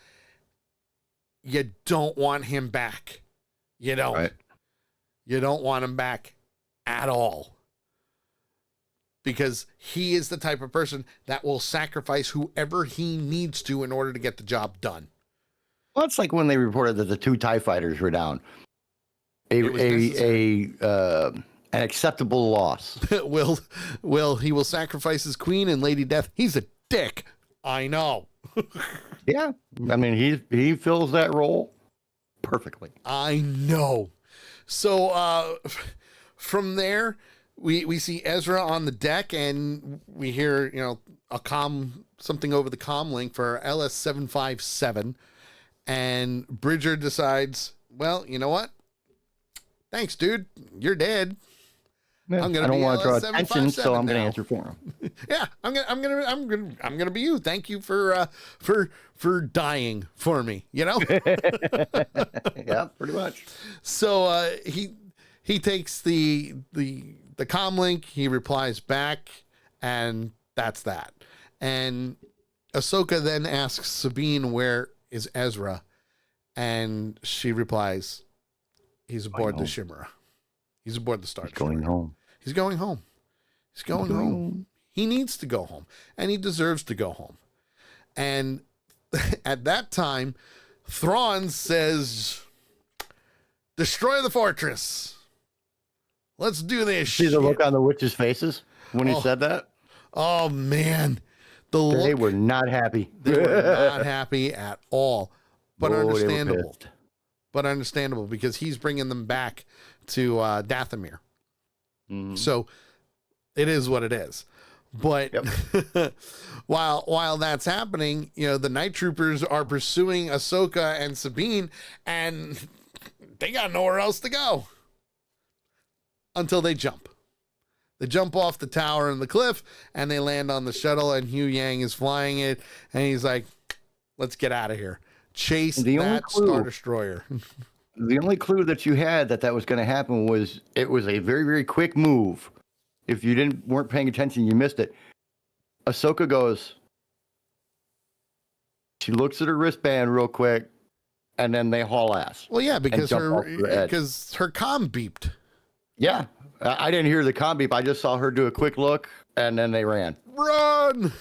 [SPEAKER 2] You don't want him back. You don't.
[SPEAKER 1] Right.
[SPEAKER 2] You don't want him back at all. Because he is the type of person that will sacrifice whoever he needs to in order to get the job done.
[SPEAKER 1] Well, it's like when they reported that the 2 TIE fighters were down. An acceptable loss.
[SPEAKER 2] He will sacrifice his queen and Lady Death. He's a dick. I know.
[SPEAKER 1] Yeah. I mean, he fills that role perfectly.
[SPEAKER 2] I know. So from there, we see Ezra on the deck, and we hear, something over the comm link for LS-757. And Bridger decides, well, you know what? Thanks, dude. You're dead.
[SPEAKER 1] Yeah, I don't want to draw attention, so I'm going to answer for him.
[SPEAKER 2] Yeah, I'm gonna be you. Thank you for dying for me.
[SPEAKER 1] Yeah, pretty much.
[SPEAKER 2] So he takes the comm link. He replies back, and that's that. And Ahsoka then asks Sabine, "Where is Ezra?" And she replies, "He's aboard the Chimera. He's aboard the Star Destroyer.
[SPEAKER 1] Going home.
[SPEAKER 2] He's going home. He's going home. He needs to go home, and he deserves to go home." And at that time, Thrawn says, "Destroy the fortress. Let's do this."
[SPEAKER 1] See the look on the witches' faces when he said that?
[SPEAKER 2] Oh, man.
[SPEAKER 1] They were not happy.
[SPEAKER 2] They were not happy at all. But understandable. But understandable, because he's bringing them back to Dathomir. Mm-hmm. So it is what it is. But while that's happening, the Night Troopers are pursuing Ahsoka and Sabine, and they got nowhere else to go until they jump. They jump off the tower and the cliff, and they land on the shuttle, and Hu Yang is flying it, and he's like, let's get out of here. Chase that Star Destroyer.
[SPEAKER 1] The only clue that you had that was going to happen was it was a very, very quick move. If you weren't paying attention, you missed it. Ahsoka goes, she looks at her wristband real quick, and then they haul ass.
[SPEAKER 2] Well, yeah, because her comm beeped.
[SPEAKER 1] Yeah, I didn't hear the comm beep. I just saw her do a quick look, and then they ran.
[SPEAKER 2] Run!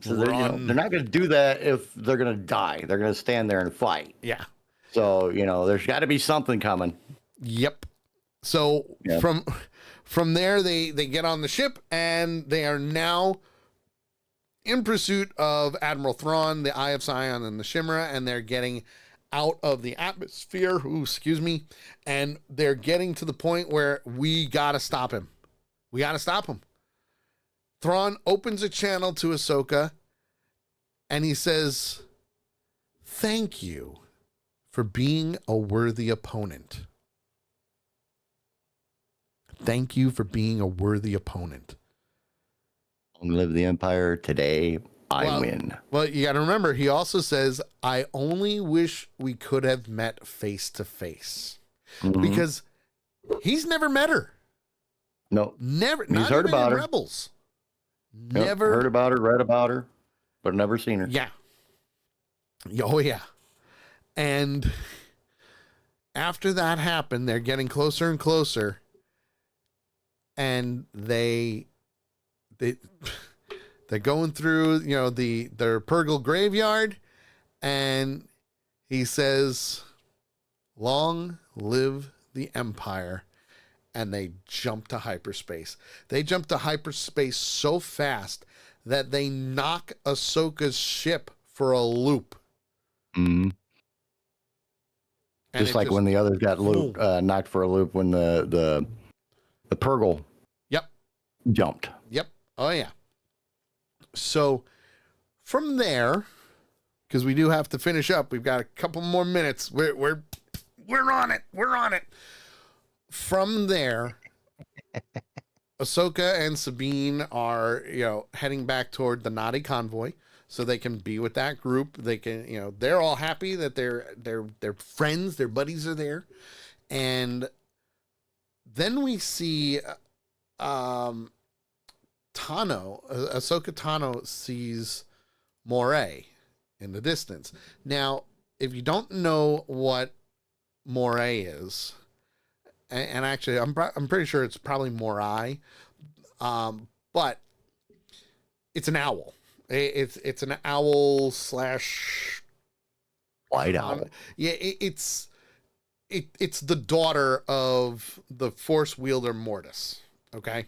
[SPEAKER 1] So they're not going to do that if they're going to die. They're going to stand there and fight.
[SPEAKER 2] Yeah.
[SPEAKER 1] So, there's got to be something coming.
[SPEAKER 2] Yep. So from there, they get on the ship, and they are now in pursuit of Admiral Thrawn, the Eye of Sion, and the Chimera, and they're getting out of the atmosphere. Ooh, excuse me. And they're getting to the point where we got to stop him. Thrawn opens a channel to Ahsoka, and he says, "Thank you for being a worthy opponent." Thank you for being a worthy opponent.
[SPEAKER 1] Long live the Empire. Today, I win.
[SPEAKER 2] Well, you got to remember, he also says, I only wish we could have met face to face. Because he's never met her.
[SPEAKER 1] No.
[SPEAKER 2] Never.
[SPEAKER 1] He's
[SPEAKER 2] not
[SPEAKER 1] heard
[SPEAKER 2] even
[SPEAKER 1] about
[SPEAKER 2] in
[SPEAKER 1] her.
[SPEAKER 2] Rebels.
[SPEAKER 1] Yep,
[SPEAKER 2] Never.
[SPEAKER 1] heard about her, read about her, but never seen her.
[SPEAKER 2] Yeah. Oh, yeah. And after that happened, they're getting closer and closer. And they're going through, their Purgle graveyard, and he says, long live the Empire. And they jump to hyperspace. They jump to hyperspace so fast that they knock Ahsoka's ship for a loop.
[SPEAKER 1] Mm-hmm. Just like when the others got knocked for a loop when the Purgle jumped.
[SPEAKER 2] Yep. Oh, yeah. So from there, because we do have to finish up, we've got a couple more minutes. We're on it. We're on it. From there, Ahsoka and Sabine are, heading back toward the Nadi convoy so they can be with that group. They can, they're all happy that their friends, their buddies are there. And then we see Ahsoka Tano sees Moray in the distance. Now, if you don't know what Moray is, and actually, I'm pretty sure it's probably Morai, but it's an owl. It's an owl slash
[SPEAKER 1] white owl.
[SPEAKER 2] Yeah, it's the daughter of the Force wielder Mortis. Okay.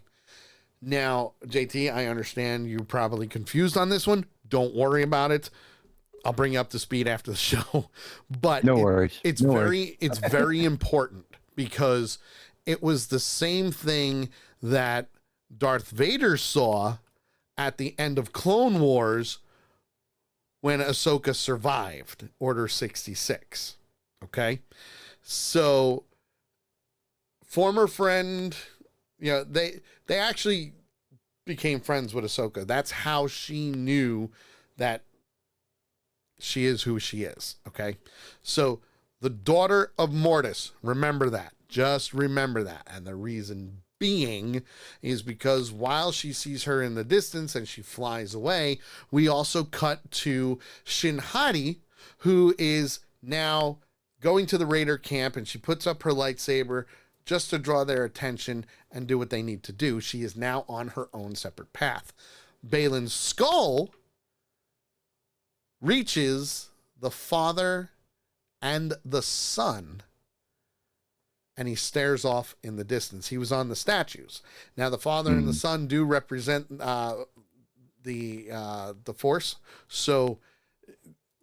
[SPEAKER 2] Now, JT, I understand you're probably confused on this one. Don't worry about it. I'll bring you up to speed after the show. But
[SPEAKER 1] no worries.
[SPEAKER 2] It's very important. Because it was the same thing that Darth Vader saw at the end of Clone Wars when Ahsoka survived Order 66. Okay? So, former friend, they actually became friends with Ahsoka. That's how she knew that she is who she is. Okay? So, the daughter of Mortis. Remember that. Just remember that. And the reason being is because while she sees her in the distance and she flies away, we also cut to Shin Hati, who is now going to the Raider camp, and she puts up her lightsaber just to draw their attention and do what they need to do. She is now on her own separate path. Baylan Skoll reaches the father and the son, and he stares off in the distance. He was on the statues. Now, the father and the son do represent the Force. So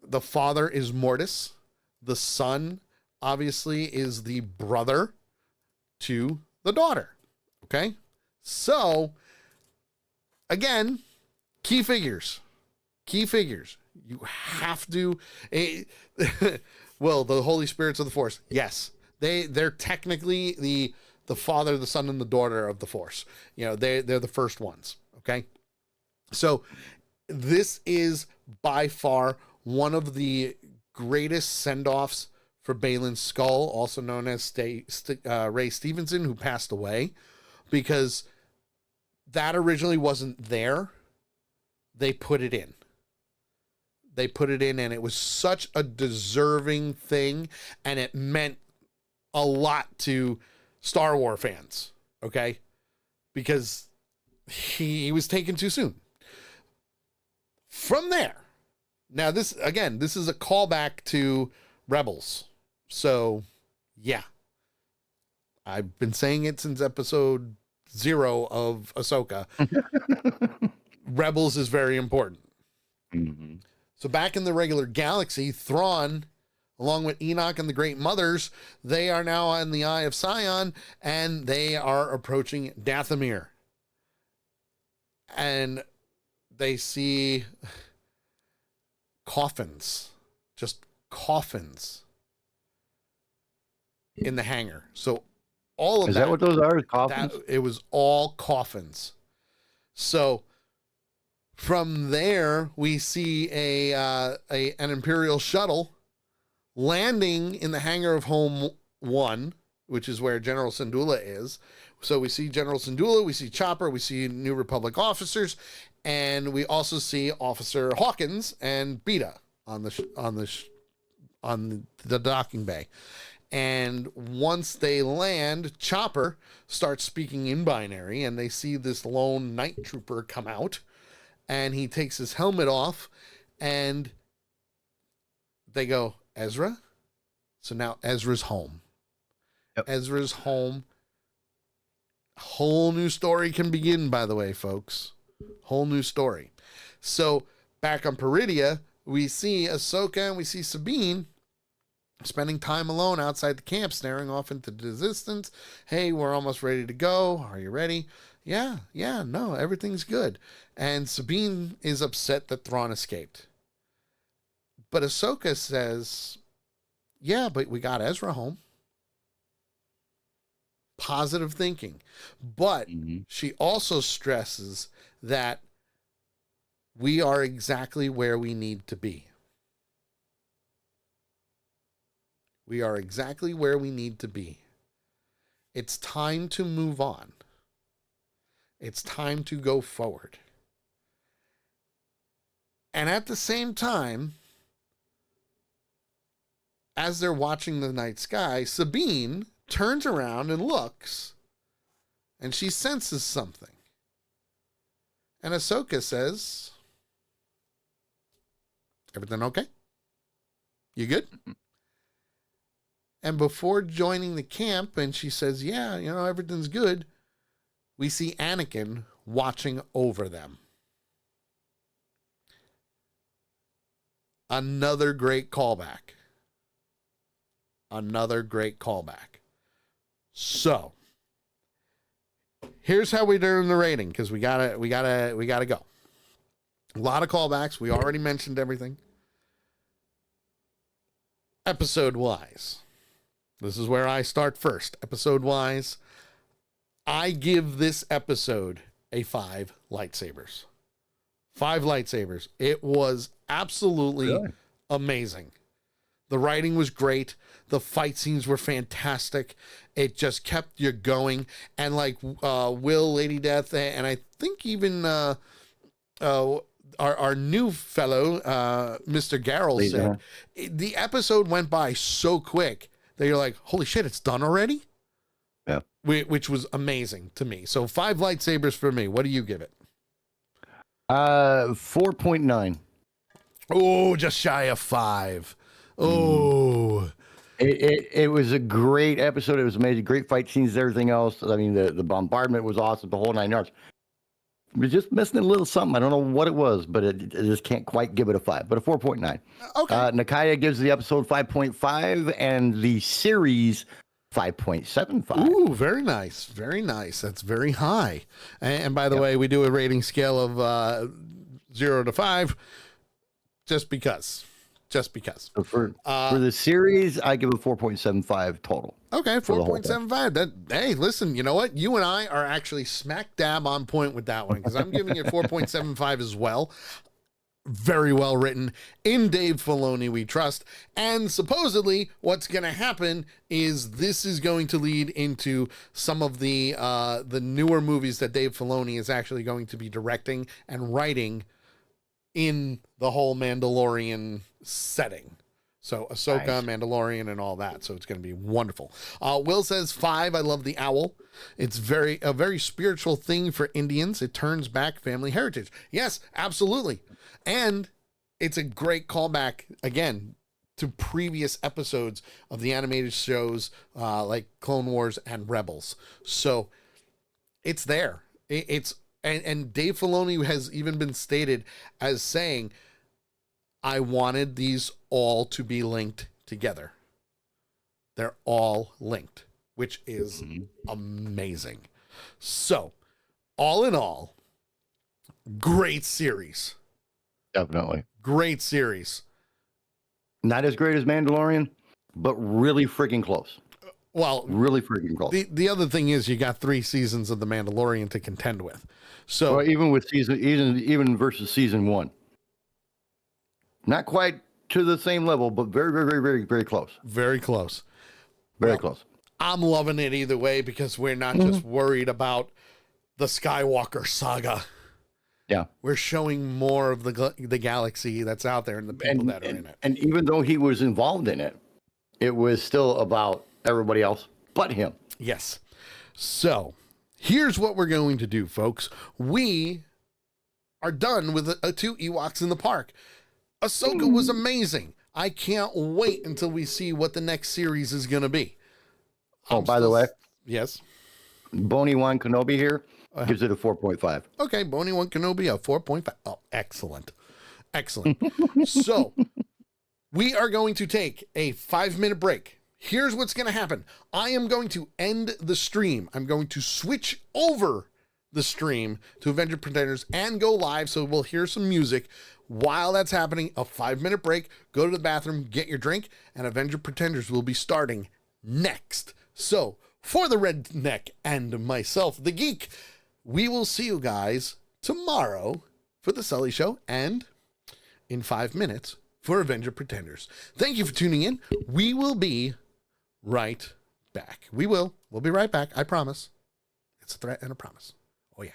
[SPEAKER 2] the father is Mortis. The son, obviously, is the brother to the daughter. Okay? So, again, key figures. You have to... well, the Holy Spirits of the Force, yes. They're technically the father, the son, and the daughter of the Force. They're the first ones, okay? So this is by far one of the greatest send-offs for Baylan Skoll, also known as Ray Stevenson, who passed away, because that originally wasn't there. They put it in. And it was such a deserving thing, and it meant a lot to Star Wars fans, okay? Because he was taken too soon. From there, now this is a callback to Rebels. So, yeah. I've been saying it since episode 0 of Ahsoka. Rebels is very important.
[SPEAKER 1] Mm-hmm.
[SPEAKER 2] So back in the regular galaxy, Thrawn, along with Enoch and the Great Mothers, they are now in the Eye of Sion, and they are approaching Dathomir. And they see coffins, just coffins in the hangar. So all of
[SPEAKER 1] Is
[SPEAKER 2] that.
[SPEAKER 1] that what those are? Coffins?
[SPEAKER 2] It was all coffins. So from there, we see an Imperial shuttle landing in the hangar of Home 1, which is where General Syndulla is. So we see General Syndulla, we see Chopper, we see New Republic officers, and we also see Officer Hawkins and Beta on the docking bay. And once they land, Chopper starts speaking in binary, and they see this lone night trooper come out, and he takes his helmet off, and they go, Ezra? So now Ezra's home.
[SPEAKER 1] Yep.
[SPEAKER 2] Ezra's home. Whole new story can begin, by the way, folks. Whole new story. So back on Peridia, we see Ahsoka and we see Sabine spending time alone outside the camp, staring off into the distance. Hey, we're almost ready to go. Are you ready? Yeah, no, everything's good. And Sabine is upset that Thrawn escaped. But Ahsoka says, yeah, but we got Ezra home. Positive thinking. But she also stresses that we are exactly where we need to be. We are exactly where we need to be. It's time to move on. It's time to go forward. And at the same time, as they're watching the night sky, Sabine turns around and looks, and she senses something. And Ahsoka says, everything okay? You good? And before joining the camp, and she says, yeah, everything's good, we see Anakin watching over them. Another great callback. Another great callback. So, here's how we do the rating, because we gotta go. A lot of callbacks. We already mentioned everything. Episode wise, this is where I start first. Episode wise, I give this episode a 5 lightsabers. 5 lightsabers. It was absolutely amazing. The writing was great. The fight scenes were fantastic. It just kept you going. And like Will, Lady Death, and I think even our new fellow, Mr. Garrel, said, the episode went by so quick that you're like, holy shit, it's done already?
[SPEAKER 1] Yeah.
[SPEAKER 2] Which was amazing to me. So 5 lightsabers for me. What do you give it?
[SPEAKER 1] 4.9.
[SPEAKER 2] Oh, just shy of 5. Oh,
[SPEAKER 1] it was a great episode. It was amazing. Great fight scenes, everything else. I mean, the bombardment was awesome. The whole 9 yards. We're just missing a little something. I don't know what it was, but it just can't quite give it a 5. But a 4.9.
[SPEAKER 2] Okay.
[SPEAKER 1] Nakaya gives the episode 5.5 and the series 5.75.
[SPEAKER 2] Ooh, very nice. Very nice. That's very high. And by the way, we do a rating scale of 0 to 5 just because. So
[SPEAKER 1] for the series, I give it 4.75 total.
[SPEAKER 2] Okay, 4.75. Hey, listen, you know what? You and I are actually smack dab on point with that one, because I'm giving it 4.75 as well. Very well written. In Dave Filoni we trust. And supposedly what's going to happen is this is going to lead into some of the newer movies that Dave Filoni is actually going to be directing and writing in the whole Mandalorian setting. So Ahsoka, nice. Mandalorian, and all that. So it's going to be wonderful. Will says 5. I love the owl. It's a very spiritual thing for Indians. It turns back family heritage. Yes, absolutely. And it's a great callback, again, to previous episodes of the animated shows like Clone Wars and Rebels. So it's there. And Dave Filoni has even been stated as saying, I wanted these all to be linked together. They're all linked, which is amazing. So, all in all, great series.
[SPEAKER 1] Definitely.
[SPEAKER 2] Great series.
[SPEAKER 1] Not as great as Mandalorian, but really freaking close.
[SPEAKER 2] Well,
[SPEAKER 1] Really freaking close.
[SPEAKER 2] the other thing is you got 3 seasons of The Mandalorian to contend with. So
[SPEAKER 1] Well, even with even versus season 1, not quite to the same level, but very, very, very, very, very close.
[SPEAKER 2] very close.
[SPEAKER 1] Very
[SPEAKER 2] Well,
[SPEAKER 1] close.
[SPEAKER 2] I'm loving it either way because we're not just worried about the Skywalker saga.
[SPEAKER 1] Yeah.
[SPEAKER 2] We're showing more of the galaxy that's out there and the people that are in it.
[SPEAKER 1] And even though he was involved in it, it was still about everybody else but him.
[SPEAKER 2] Yes. So here's what we're going to do, folks. We are done with 2 Ewoks in the park. Ahsoka was amazing. I can't wait until we see what the next series is going to be.
[SPEAKER 1] Oh, by the way,
[SPEAKER 2] Yes.
[SPEAKER 1] Boney Wan Kenobi here gives it a 4.5.
[SPEAKER 2] Okay, Boney One Kenobi, a 4.5. Oh, excellent. Excellent. So we are going to take a 5-minute break. Here's what's going to happen. I am going to end the stream. I'm going to switch over the stream to Avenger Pretenders and go live, so we'll hear some music. While that's happening, a 5-minute break, go to the bathroom, get your drink, and Avenger Pretenders will be starting next. So, for the Redneck and myself, the Geek, we will see you guys tomorrow for the Sully Show and in 5 minutes for Avenger Pretenders. Thank you for tuning in. We will be right back. We'll be right back. I promise. It's a threat and a promise. Oh, yeah.